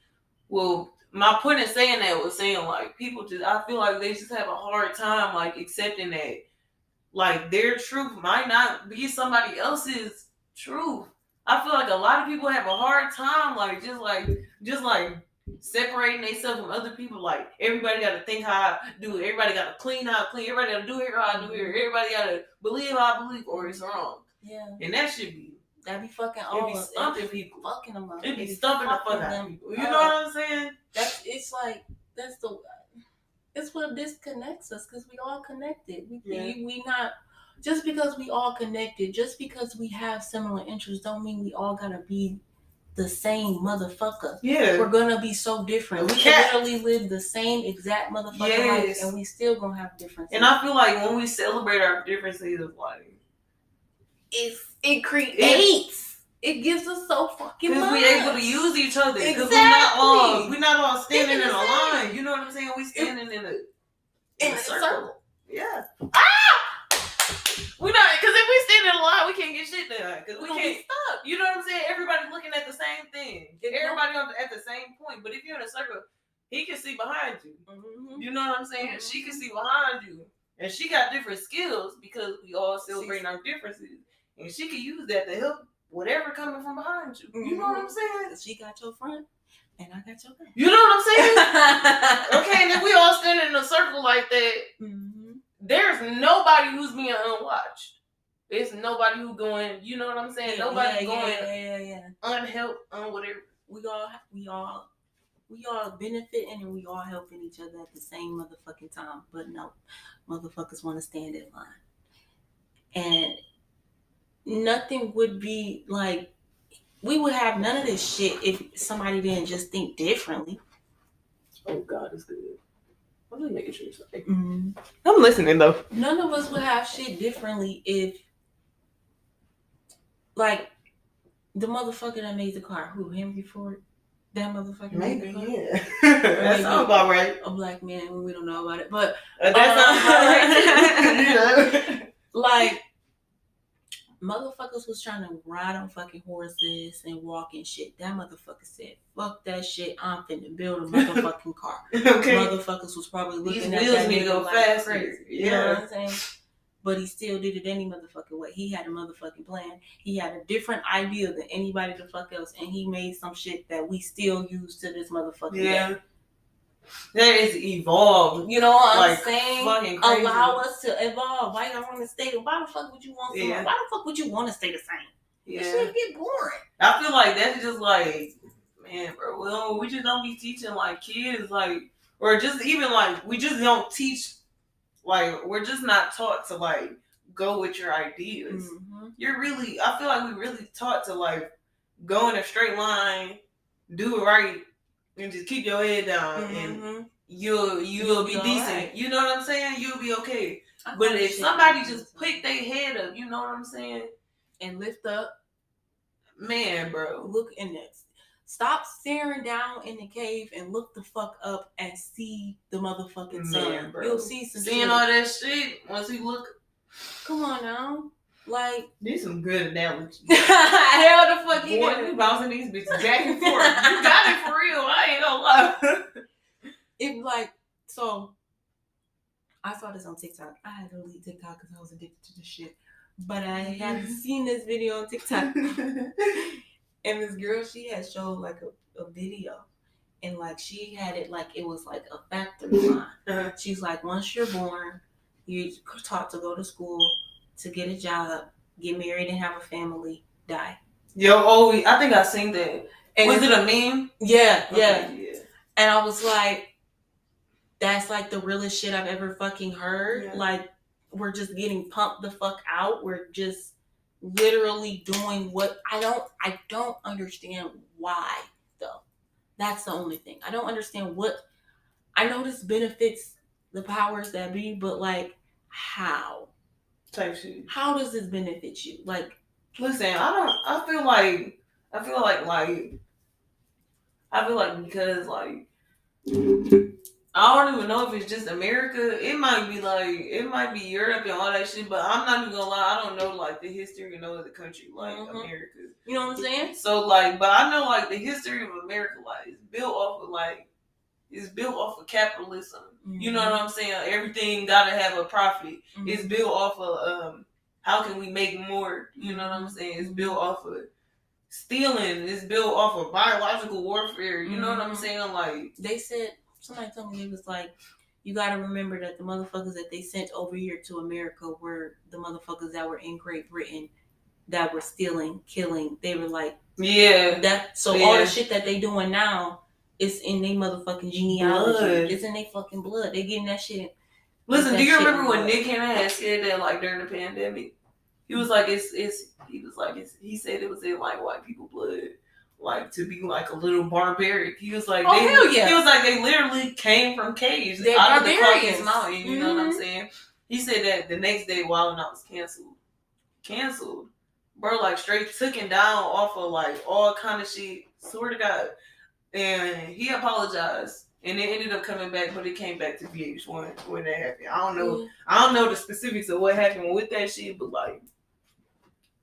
[SPEAKER 1] Well, my point in saying that was saying like people just I feel like they just have a hard time like accepting that. Like their truth might not be somebody else's truth. I feel like a lot of people have a hard time, like just separating themselves from other people. Like everybody got to think how I do it. Everybody got to clean how I clean. Everybody got to do here how I do here. Everybody got to believe how I believe, or it's wrong.
[SPEAKER 2] Yeah,
[SPEAKER 1] and that should be.
[SPEAKER 2] That'd be fucking.
[SPEAKER 1] It'd be stumping people.
[SPEAKER 2] Fucking them up.
[SPEAKER 1] It'd be stumping the fuck out of people. You know what I'm saying?
[SPEAKER 2] It's what disconnects us because we all connected. We not just because we all connected, just because we have similar interests, don't mean we all gotta be the same motherfucker. Yeah, we're gonna be so different. We can literally live the same exact motherfucking life, and we still gonna have differences.
[SPEAKER 1] And I feel like when we celebrate our differences, like
[SPEAKER 2] it creates. It gives us so fucking much.
[SPEAKER 1] Because we able to use each other. Because we're not all standing in a line. You know what I'm saying? We standing in a circle. Yeah. We not, because if we stand in a line, we can't get shit done. Because we can't stop. You know what I'm saying? Everybody's looking at the same thing. Everybody at the same point. But if you're in a circle, he can see behind you. Mm-hmm. You know what I'm saying? Mm-hmm. She can see behind you. And she got different skills because we all celebrating our differences. And she can use that to help whatever coming from behind you. You know what I'm saying?
[SPEAKER 2] She got your front, and I got your back.
[SPEAKER 1] You know what I'm saying? Okay, and if we all stand in a circle like that, there's nobody who's being unwatched. There's nobody who's going, you know what I'm saying? Nobody going unhelped, whatever.
[SPEAKER 2] We all benefiting and we all helping each other at the same motherfucking time. But no, motherfuckers want to stand in line. And nothing would be like, we would have none of this shit if somebody didn't just think differently.
[SPEAKER 1] Oh God, it's good. I'm just making sure you're saying. I'm listening though.
[SPEAKER 2] None of us would have shit differently if, like, the motherfucker that made the car, Henry Ford, that motherfucker made the car.
[SPEAKER 1] Yeah. That sounds about right.
[SPEAKER 2] A black man, we don't know about it, but
[SPEAKER 1] that sounds about right.
[SPEAKER 2] Like, motherfuckers was trying to ride on fucking horses and walk and shit. That motherfucker said, fuck that shit, I'm finna build a motherfucking car.
[SPEAKER 1] Okay.
[SPEAKER 2] Motherfuckers was probably looking
[SPEAKER 1] These
[SPEAKER 2] at
[SPEAKER 1] wheels
[SPEAKER 2] that
[SPEAKER 1] need to
[SPEAKER 2] nigga
[SPEAKER 1] go
[SPEAKER 2] like
[SPEAKER 1] faster.
[SPEAKER 2] crazy.
[SPEAKER 1] Yeah.
[SPEAKER 2] You know what I'm saying? But he still did it any motherfucking way. He had a motherfucking plan. He had a different idea than anybody the fuck else, and he made some shit that we still use to this motherfucking day.
[SPEAKER 1] That is evolved.
[SPEAKER 2] You know what I'm
[SPEAKER 1] like,
[SPEAKER 2] saying?
[SPEAKER 1] Fucking crazy.
[SPEAKER 2] Allow us to evolve. Why y'all want to stay? Why the fuck would you want something?
[SPEAKER 1] Yeah.
[SPEAKER 2] Why the fuck would you want to stay the same?
[SPEAKER 1] Yeah.
[SPEAKER 2] This shit get boring.
[SPEAKER 1] I feel like that's just like, man, bro. We just don't be teaching like kids, like, or just even like we just don't teach. Like, we're just not taught to like go with your ideas.
[SPEAKER 2] Mm-hmm.
[SPEAKER 1] I feel like we really taught to like go in a straight line, do it right, and just keep your head down, and you'll be decent. Right. You know what I'm saying? You'll be okay. But if somebody just pick their head up, you know what I'm saying,
[SPEAKER 2] and lift up,
[SPEAKER 1] man, bro,
[SPEAKER 2] look in it. Stop staring down in the cave and look the fuck up and see the motherfucking sun. Bro. You'll see some
[SPEAKER 1] seeing shit. All that shit once you look.
[SPEAKER 2] Come on now. Like,
[SPEAKER 1] these some good analogies.
[SPEAKER 2] Hell the fuck you
[SPEAKER 1] boy, we bouncing these bitches back and forth. You got it for real. I ain't gonna lie.
[SPEAKER 2] It like, so I saw this on TikTok. I had to delete TikTok because I was addicted to this shit. But I had seen this video on TikTok. And this girl, she had showed like a video. And like she had it like it was like a factory line. She's like, once you're born, you're taught to go to school, to get a job, get married and have a family, die.
[SPEAKER 1] Yo, I think I seen that. And was it a meme?
[SPEAKER 2] Yeah,
[SPEAKER 1] okay, yeah.
[SPEAKER 2] And I was like, that's like the realest shit I've ever fucking heard. Yeah. Like, we're just getting pumped the fuck out. We're just literally doing what I don't understand why though. That's the only thing. I don't understand what I know this benefits the powers that be, but like how?
[SPEAKER 1] Type shit.
[SPEAKER 2] How does this benefit you? Like,
[SPEAKER 1] listen, I feel like because like I don't even know if it's just America. It might be Europe and all that shit, but I'm not even gonna lie, I don't know like the history of no other country like America.
[SPEAKER 2] You know what I'm saying?
[SPEAKER 1] So like, but I know like the history of America like it's built off of capitalism. Mm-hmm. You know what I'm saying? Everything gotta have a profit. Mm-hmm. It's built off of how can we make more? You know what I'm saying? It's built off of stealing. It's built off of biological warfare. You know what I'm saying? Like
[SPEAKER 2] they said. Somebody told me it was like, you got to remember that the motherfuckers that they sent over here to America were the motherfuckers that were in Great Britain that were stealing, killing. They were like, all the shit that they doing now is in their motherfucking genealogy. Blood. It's in their fucking blood. They getting that shit.
[SPEAKER 1] Listen, do you remember when Nick Cannon had said that like during the pandemic? He was like, he said it was in like white people blood. Like to be like a little barbaric. He was like,
[SPEAKER 2] hell yeah.
[SPEAKER 1] He was like, they literally came from caves out of the Caucasus Mountain. You know what I'm saying? He said that the next day, Wild 'N Out was canceled, bro. Like straight took him down off of like all kind of shit. Swear to God, and he apologized, and it ended up coming back, but it came back to VH1 when that happened. I don't know the specifics of what happened with that shit, but like.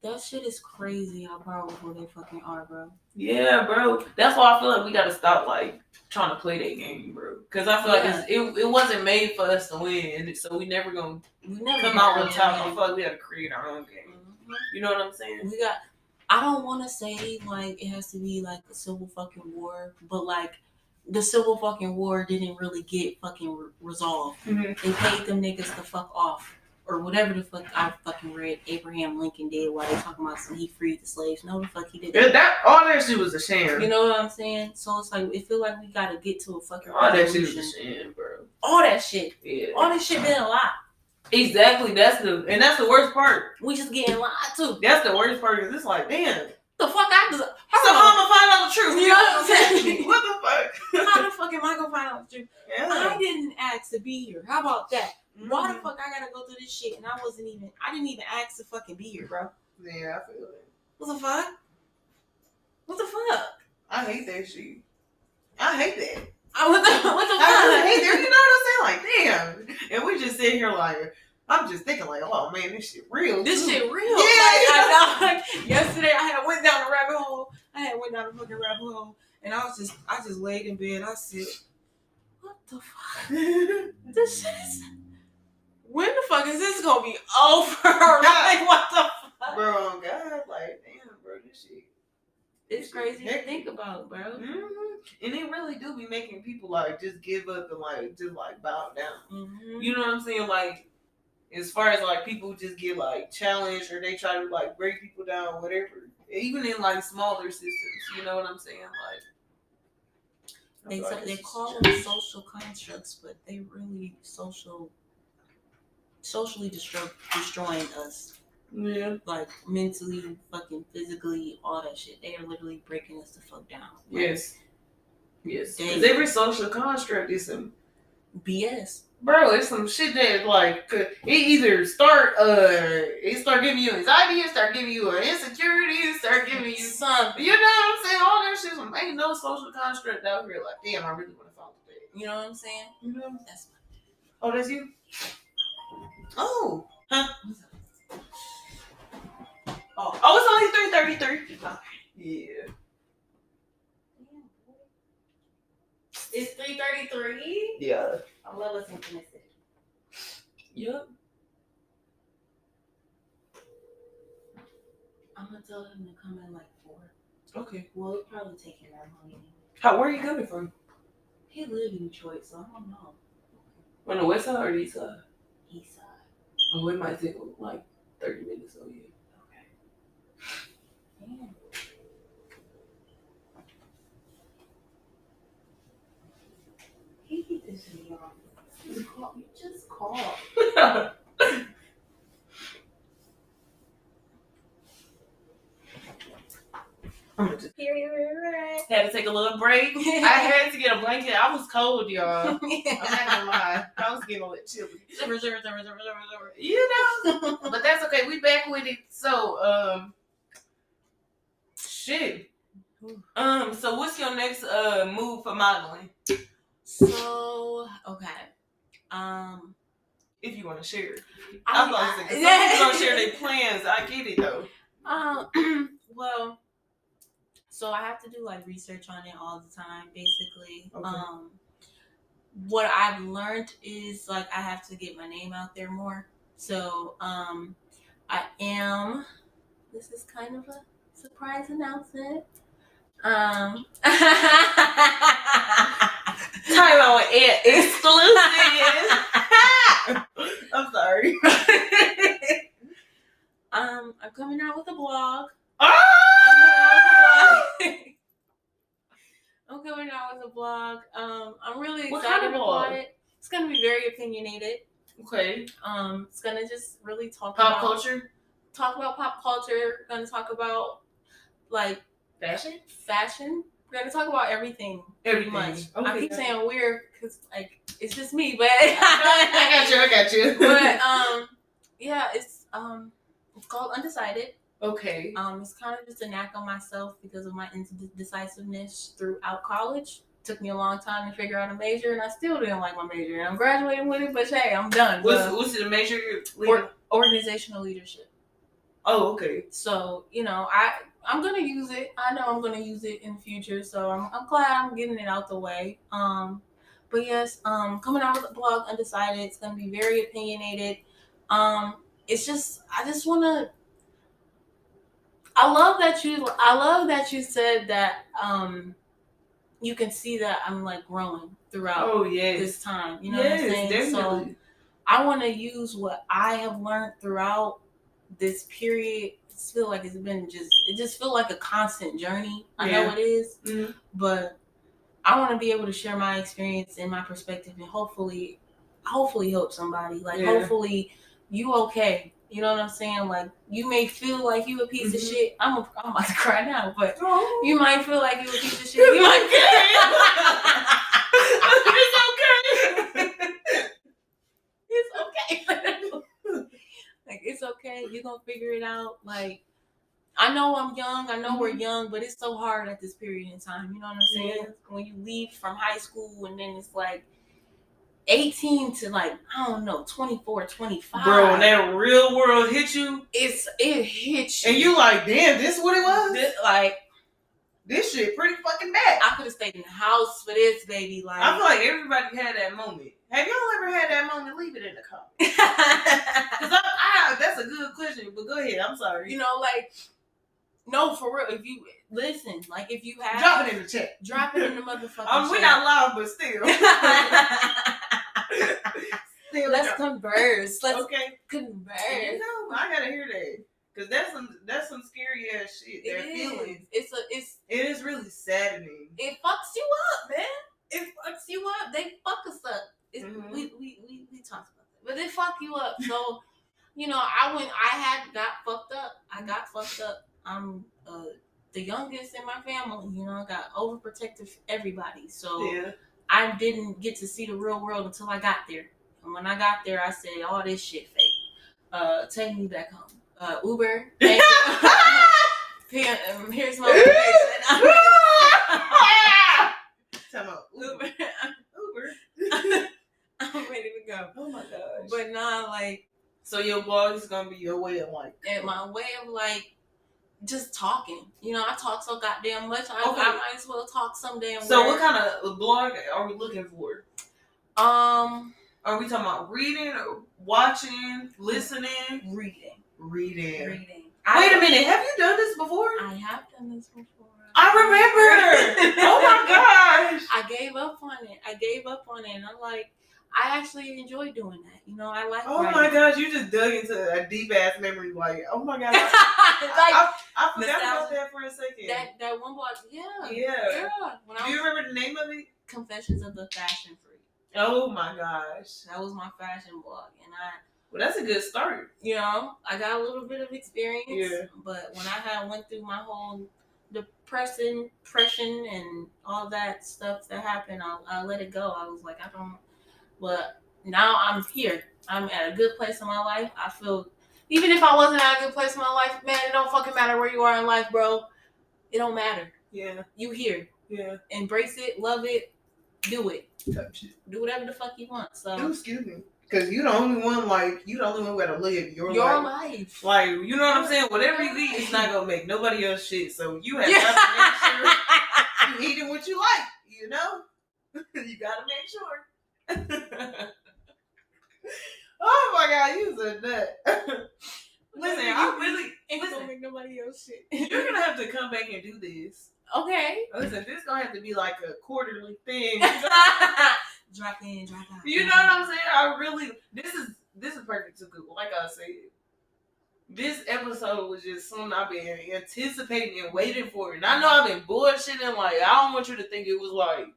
[SPEAKER 2] That shit is crazy how powerful they fucking are, bro.
[SPEAKER 1] Yeah, bro. That's why I feel like we gotta stop like trying to play that game, bro. Because I feel like it wasn't made for us to win, so we never come out on top. I feel like we gotta create our own game. Mm-hmm. You know what I'm saying?
[SPEAKER 2] I don't want to say like it has to be like a civil fucking war, but like the civil fucking war didn't really get fucking resolved. Mm-hmm. They paid them niggas the fuck off. Or whatever the fuck I fucking read Abraham Lincoln did while they talking about he freed the slaves. No, the fuck he did that.
[SPEAKER 1] All that shit was a sham.
[SPEAKER 2] You know what I'm saying? So it's like, it feel like we gotta get to a fucking
[SPEAKER 1] all revolution. That shit was a sham, bro.
[SPEAKER 2] All that shit.
[SPEAKER 1] Yeah.
[SPEAKER 2] All this shit been a lie.
[SPEAKER 1] Exactly. That's the worst part.
[SPEAKER 2] We just getting lied to.
[SPEAKER 1] That's the worst part because it's like, damn.
[SPEAKER 2] The fuck I just...
[SPEAKER 1] So how am I find out the truth?
[SPEAKER 2] You know what I'm saying?
[SPEAKER 1] What the fuck?
[SPEAKER 2] How the fuck am I gonna find out the truth? Yeah. I didn't ask to be here. How about that? Mm-hmm. Why the fuck I gotta go through this shit and I didn't even ask to fucking be here, bro.
[SPEAKER 1] Yeah, I feel it.
[SPEAKER 2] What the fuck? What the fuck?
[SPEAKER 1] I hate that shit. I hate that.
[SPEAKER 2] What the fuck?
[SPEAKER 1] I hate that. You know what I'm saying? Like, damn. And we just sit here like, I'm just thinking like, oh man, this shit real.
[SPEAKER 2] This
[SPEAKER 1] too.
[SPEAKER 2] shit real.
[SPEAKER 1] Yeah.
[SPEAKER 2] Like, yesterday I had went down the rabbit hole. And I just laid in bed. I said, what the fuck? This shit is... When the fuck is this gonna be over? Like, what the fuck?
[SPEAKER 1] Bro, oh God, like, damn, bro, this shit.
[SPEAKER 2] It's crazy to think about, bro.
[SPEAKER 1] Mm-hmm. And it really do be making people like just give up and like just like bow down.
[SPEAKER 2] Mm-hmm.
[SPEAKER 1] You know what I'm saying? Like, as far as like people just get like challenged or they try to like break people down, whatever. Even in like smaller systems, you know what I'm saying? Like,
[SPEAKER 2] they call them social constructs, but they really socially destroying us.
[SPEAKER 1] Yeah.
[SPEAKER 2] Like mentally, fucking physically, all that shit. They are literally breaking us the fuck down. Like,
[SPEAKER 1] yes. Because every social construct is some
[SPEAKER 2] BS.
[SPEAKER 1] Bro, it's some shit that like it either start giving you anxiety, it start giving you an insecurity, it start giving you
[SPEAKER 2] something.
[SPEAKER 1] You know what I'm saying? All that shit. Ain't no social construct out here. Like, damn, I really want to follow that.
[SPEAKER 2] You know what I'm saying?
[SPEAKER 1] You know?
[SPEAKER 2] That's
[SPEAKER 1] Oh, that's you? Oh. Huh? Oh, it's only 3:33. Yeah.
[SPEAKER 2] It's 3:33?
[SPEAKER 1] Yeah.
[SPEAKER 2] I love us synchronicity.
[SPEAKER 1] Yep.
[SPEAKER 2] I'm gonna tell him to come in like 4.
[SPEAKER 1] Okay.
[SPEAKER 2] Well, it'll probably take him that long anyway.
[SPEAKER 1] Where are you coming from?
[SPEAKER 2] He lives in Detroit, so I don't know.
[SPEAKER 1] On the west side or the east side?
[SPEAKER 2] East side.
[SPEAKER 1] Oh, it might take like 30 minutes, so yeah.
[SPEAKER 2] Okay. Yeah. He keep this in your office. You just call.
[SPEAKER 1] Had to take a little break. I had to get a blanket. I was cold, y'all. I'm not gonna lie. I was getting a little chilly. You know? But that's okay. We back with it. So, shit. So what's your next move for modeling?
[SPEAKER 2] So, okay.
[SPEAKER 1] If you want to share. I'm going to say, some people don't share their plans. I get it though.
[SPEAKER 2] Well, so I have to do like research on it all the time, basically.
[SPEAKER 1] Okay.
[SPEAKER 2] What I've learned is like I have to get my name out there more. So, I am. This is kind of a surprise announcement. Time
[SPEAKER 1] on exclusive. I'm sorry.
[SPEAKER 2] I'm coming out with a blog. I'm coming out with a blog. I'm really excited about it. It's gonna be very opinionated.
[SPEAKER 1] Okay.
[SPEAKER 2] It's gonna just really talk
[SPEAKER 1] about pop culture.
[SPEAKER 2] We're gonna talk about like fashion. We're gonna talk about everything. Pretty much. Okay, I keep saying weird because like it's just me, but
[SPEAKER 1] I got you.
[SPEAKER 2] But yeah, it's called Undecided.
[SPEAKER 1] Okay.
[SPEAKER 2] It's kind of just a knack on myself because of my indecisiveness throughout college. Took me a long time to figure out a major, and I still didn't like my major. And I'm graduating with it, but hey, I'm done.
[SPEAKER 1] What's the major?
[SPEAKER 2] Organizational leadership.
[SPEAKER 1] Oh, okay.
[SPEAKER 2] So, you know, I'm gonna use it. I know I'm gonna use it in the future. So I'm glad I'm getting it out the way. But yes, coming out with a blog, Undecided. It's gonna be very opinionated. It's just I just wanna. I love that you said that you can see that I'm like growing throughout this time. You know what I'm saying?
[SPEAKER 1] Definitely.
[SPEAKER 2] So I want to use what I have learned throughout this period. It just feel like a constant journey. I know it is, but I want to be able to share my experience and my perspective and hopefully help somebody. Like hopefully you okay. You know what I'm saying? Like, you may feel like you a piece of shit. I'm about to cry now, but you might feel like you a piece of shit. You might It's okay. It's okay. Like, it's okay. You're going to figure it out. Like, I know I'm young. I know we're young, but it's so hard at this period in time. You know what I'm saying? When you leave from high school and then it's like, 18 to like, I don't know, 24, 25.
[SPEAKER 1] Bro, when that real world hit you,
[SPEAKER 2] it hits you.
[SPEAKER 1] And you like, damn, this what it was?
[SPEAKER 2] This
[SPEAKER 1] shit pretty fucking bad.
[SPEAKER 2] I could have stayed in the house for this, baby. Like,
[SPEAKER 1] I feel like everybody had that moment. Have y'all ever had that moment? Leave it in the comments. Because that's a good question, but go ahead. I'm sorry.
[SPEAKER 2] You know, like, no, for real. If you listen, like, if you have,
[SPEAKER 1] drop it in the chat.
[SPEAKER 2] Drop it in the motherfucking
[SPEAKER 1] we're not live, but still.
[SPEAKER 2] Let's converse. Let's converse.
[SPEAKER 1] You know, I gotta hear that. Cause that's some scary ass shit. Their feelings. It is really saddening.
[SPEAKER 2] It fucks you up, man. It fucks you up. They fuck us up. Mm-hmm. We talked about that, but they fuck you up. So, you know, I got fucked up. I got fucked up. I'm the youngest in my family. You know, I got overprotective for everybody. So I didn't get to see the real world until I got there. And when I got there, I said, all this shit fake. Take me back home. Uber. Thank you. Here's my location.
[SPEAKER 1] Tell me, Uber.
[SPEAKER 2] I'm ready to go.
[SPEAKER 1] Oh my gosh.
[SPEAKER 2] But nah, like.
[SPEAKER 1] So your blog is gonna be your way of life.
[SPEAKER 2] And my way of like, just talking. You know, I talk so goddamn much. I might as well talk some damn.
[SPEAKER 1] So what kind of blog are we looking for? Are we talking about reading, or watching, listening? Reading. Wait a minute. Have you done this before?
[SPEAKER 2] I have done this before.
[SPEAKER 1] I remember. Oh my gosh.
[SPEAKER 2] I gave up on it. And I'm like, I actually enjoy doing that. You know, I like.
[SPEAKER 1] Oh writing. My gosh, you just dug into a deep ass memory. Like, oh my gosh. I forgot about that for a second.
[SPEAKER 2] That one blog. Yeah.
[SPEAKER 1] Do you remember the name of it?
[SPEAKER 2] Confessions of the Fashion Freak.
[SPEAKER 1] Oh my gosh.
[SPEAKER 2] That was my fashion blog, and
[SPEAKER 1] well, that's a good start.
[SPEAKER 2] You know, I got a little bit of experience, but when I went through my whole depression, and all that stuff that happened, I let it go. I was like, I don't. But now I'm here. I'm at a good place in my life. I feel, even if I wasn't at a good place in my life, man, it don't fucking matter where you are in life, bro. It don't matter.
[SPEAKER 1] Yeah.
[SPEAKER 2] You here.
[SPEAKER 1] Yeah.
[SPEAKER 2] Embrace it. Love it. Do it.
[SPEAKER 1] Touch it.
[SPEAKER 2] Do whatever the fuck you want. So.
[SPEAKER 1] Dude, excuse me. Because you the only one, gotta live your life. Like, you know what I'm saying? Whatever you eat, it's not gonna make nobody else shit. So you have to make sure you eating what you like, you know? You gotta make sure. Oh my god, you's a nut. Listen, I really
[SPEAKER 2] ain't gonna make nobody else shit.
[SPEAKER 1] You're gonna have to come back and do this.
[SPEAKER 2] Okay.
[SPEAKER 1] Listen, this gonna have to be like a quarterly thing.
[SPEAKER 2] Drop in, drop out.
[SPEAKER 1] You know what I'm saying? This is perfect to Google. Like I said, this episode was just something I've been anticipating and waiting for. And I know I've been bullshitting. Like, I don't want you to think it was like,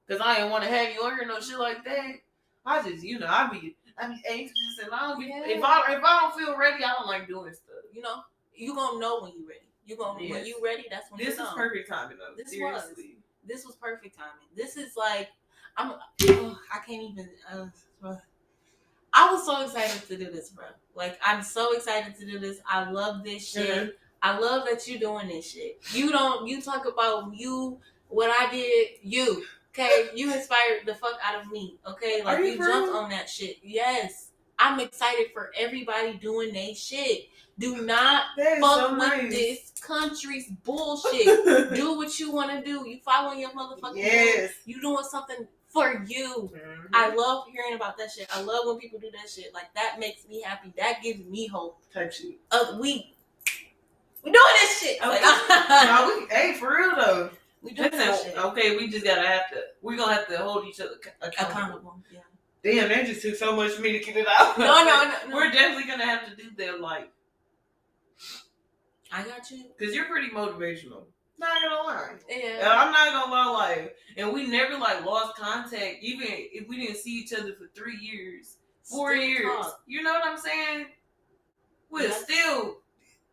[SPEAKER 1] because I didn't want to have you on here, no shit like that. I just, you know, I be anxious, and I don't be, if I don't feel ready, I don't like doing stuff.
[SPEAKER 2] You know, you gonna know when you ready. When you ready, that's when
[SPEAKER 1] this is perfect timing though. Seriously.
[SPEAKER 2] This was perfect timing. This is like, I can't even. I was so excited to do this, bro. Like, I'm so excited to do this. I love this shit. Mm-hmm. I love that you're doing this shit. You talk about what I did, okay? You inspired the fuck out of me, okay? Like, you jumped on that shit. Yes. I'm excited for everybody doing their shit. Do not fuck with this country's bullshit. Do what you want to do. You following your motherfucking dream. You doing something for you. Mm-hmm. I love hearing about that shit. I love when people do that shit. Like, that makes me happy. That gives me hope.
[SPEAKER 1] Type shit.
[SPEAKER 2] We doing this shit.
[SPEAKER 1] Okay.
[SPEAKER 2] Like,
[SPEAKER 1] hey, for real though.
[SPEAKER 2] We doing this shit.
[SPEAKER 1] Okay, we're gonna have to hold each other accountable.
[SPEAKER 2] Yeah.
[SPEAKER 1] Damn, that just took so much for me to get it out.
[SPEAKER 2] No.
[SPEAKER 1] We're definitely gonna have to do that. Like,
[SPEAKER 2] I got you.
[SPEAKER 1] Because you're pretty motivational. Not gonna lie.
[SPEAKER 2] Yeah.
[SPEAKER 1] I'm not gonna lie, like, and we never lost contact, even if we didn't see each other for 3 years, 4 years. Talk. You know what I'm saying? Still,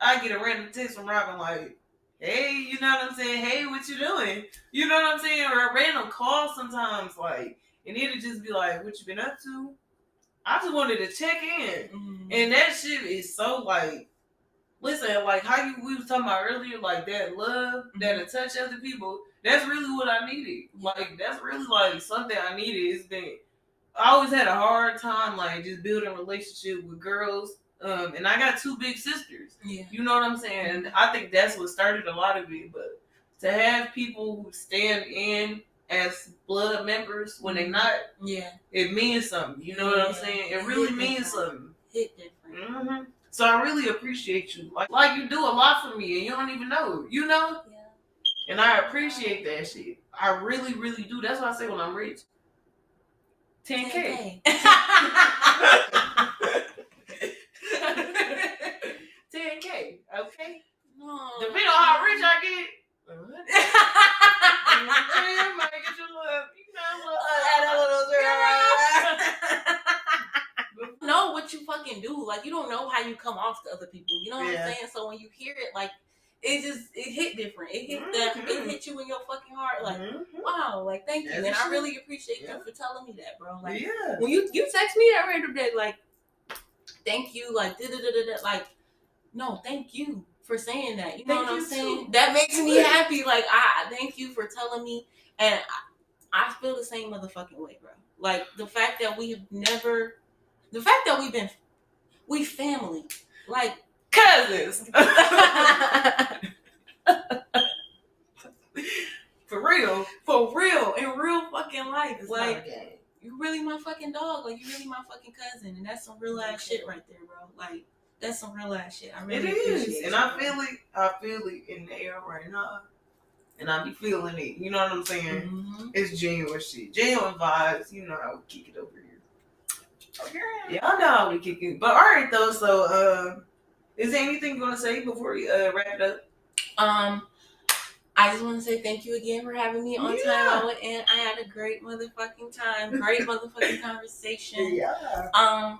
[SPEAKER 1] I get a random text from Robyn like, hey, you know what I'm saying? Hey, what you doing? You know what I'm saying? Or a random call sometimes, like, and it'll just be like, what you been up to? I just wanted to check in. Mm-hmm. And that shit is so, like, listen, like how we was talking about earlier, like that love, that'll touch other people. That's really what I needed. Like, that's really like something I needed. It's been I always had a hard time like just building a relationship with girls. And I got 2 big sisters.
[SPEAKER 2] Yeah.
[SPEAKER 1] You know what I'm saying? I think that's what started a lot of it. But to have people who stand in as blood members when they not, it means something. You know what I'm saying? It really means something.
[SPEAKER 2] Hit different.
[SPEAKER 1] Mm-hmm. So I really appreciate you. Like you do a lot for me and you don't even know. You know?
[SPEAKER 2] Yeah.
[SPEAKER 1] And I appreciate that shit. I really, really do. That's why I say when I'm rich. 10K. 10K, okay?
[SPEAKER 2] No.
[SPEAKER 1] Depending on how rich I get. Might get you
[SPEAKER 2] know what you fucking do. Like, you don't know how you come off to other people. You know what I'm saying? So when you hear it, like, it hit different. It hit it hit you in your fucking heart. Like, wow, like, thank you. And I really appreciate you for telling me that, bro. Like, when you text me that random day, like, thank you, like, like, no, thank you for saying that. You know what I'm saying? That makes me happy. Like, I thank you for telling me, and I feel the same motherfucking way, bro. Like, the fact that we family, like
[SPEAKER 1] cousins. For real, in real fucking life. It's like, you really my fucking dog. Like, you really my fucking cousin, and that's some real ass shit right there, bro. Like, that's some real ass shit. I really appreciate it. And I feel it in the air right now. And I be feeling it. You know what I'm saying? Mm-hmm. It's genuine shit. Genuine vibes. You know how we kick it over here. Okay. Yeah, I know how we kick it. But alright though, so is there anything you want to say before we wrap it up?
[SPEAKER 2] I just want to say thank you again for having me on Time Out, and I had a great motherfucking time. Great motherfucking conversation. Yeah.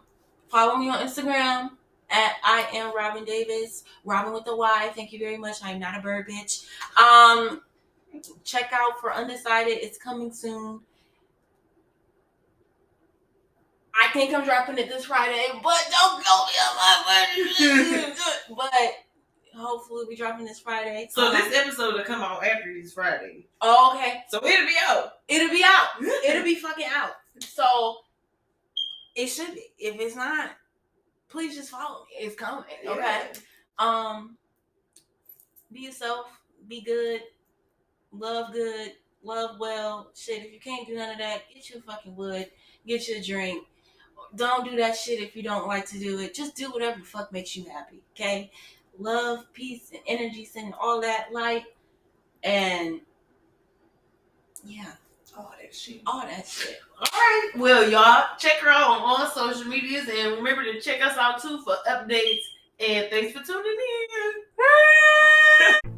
[SPEAKER 2] Follow me on Instagram at I am Robyn Davis. Robyn with a Y. Thank you very much. I'm not a bird bitch. Check out for Undecided. It's coming soon. I think I'm dropping it this Friday, but don't go me on my money. But hopefully we dropping this Friday.
[SPEAKER 1] So this episode will come out after this Friday.
[SPEAKER 2] Oh, okay.
[SPEAKER 1] So it'll be out.
[SPEAKER 2] It'll be fucking out. So it should be. If it's not, please just follow me. It's coming. Okay. Yeah. Be yourself. Be good. Love good. Love well. Shit, if you can't do none of that, get you a fucking wood. Get you a drink. Don't do that shit if you don't like to do it. Just do whatever the fuck makes you happy. Okay? Love, peace, and energy, sending all that light. And yeah.
[SPEAKER 1] All that shit.
[SPEAKER 2] All
[SPEAKER 1] right. Well, y'all, check her out on all social medias. And remember to check us out, too, for updates. And thanks for tuning in.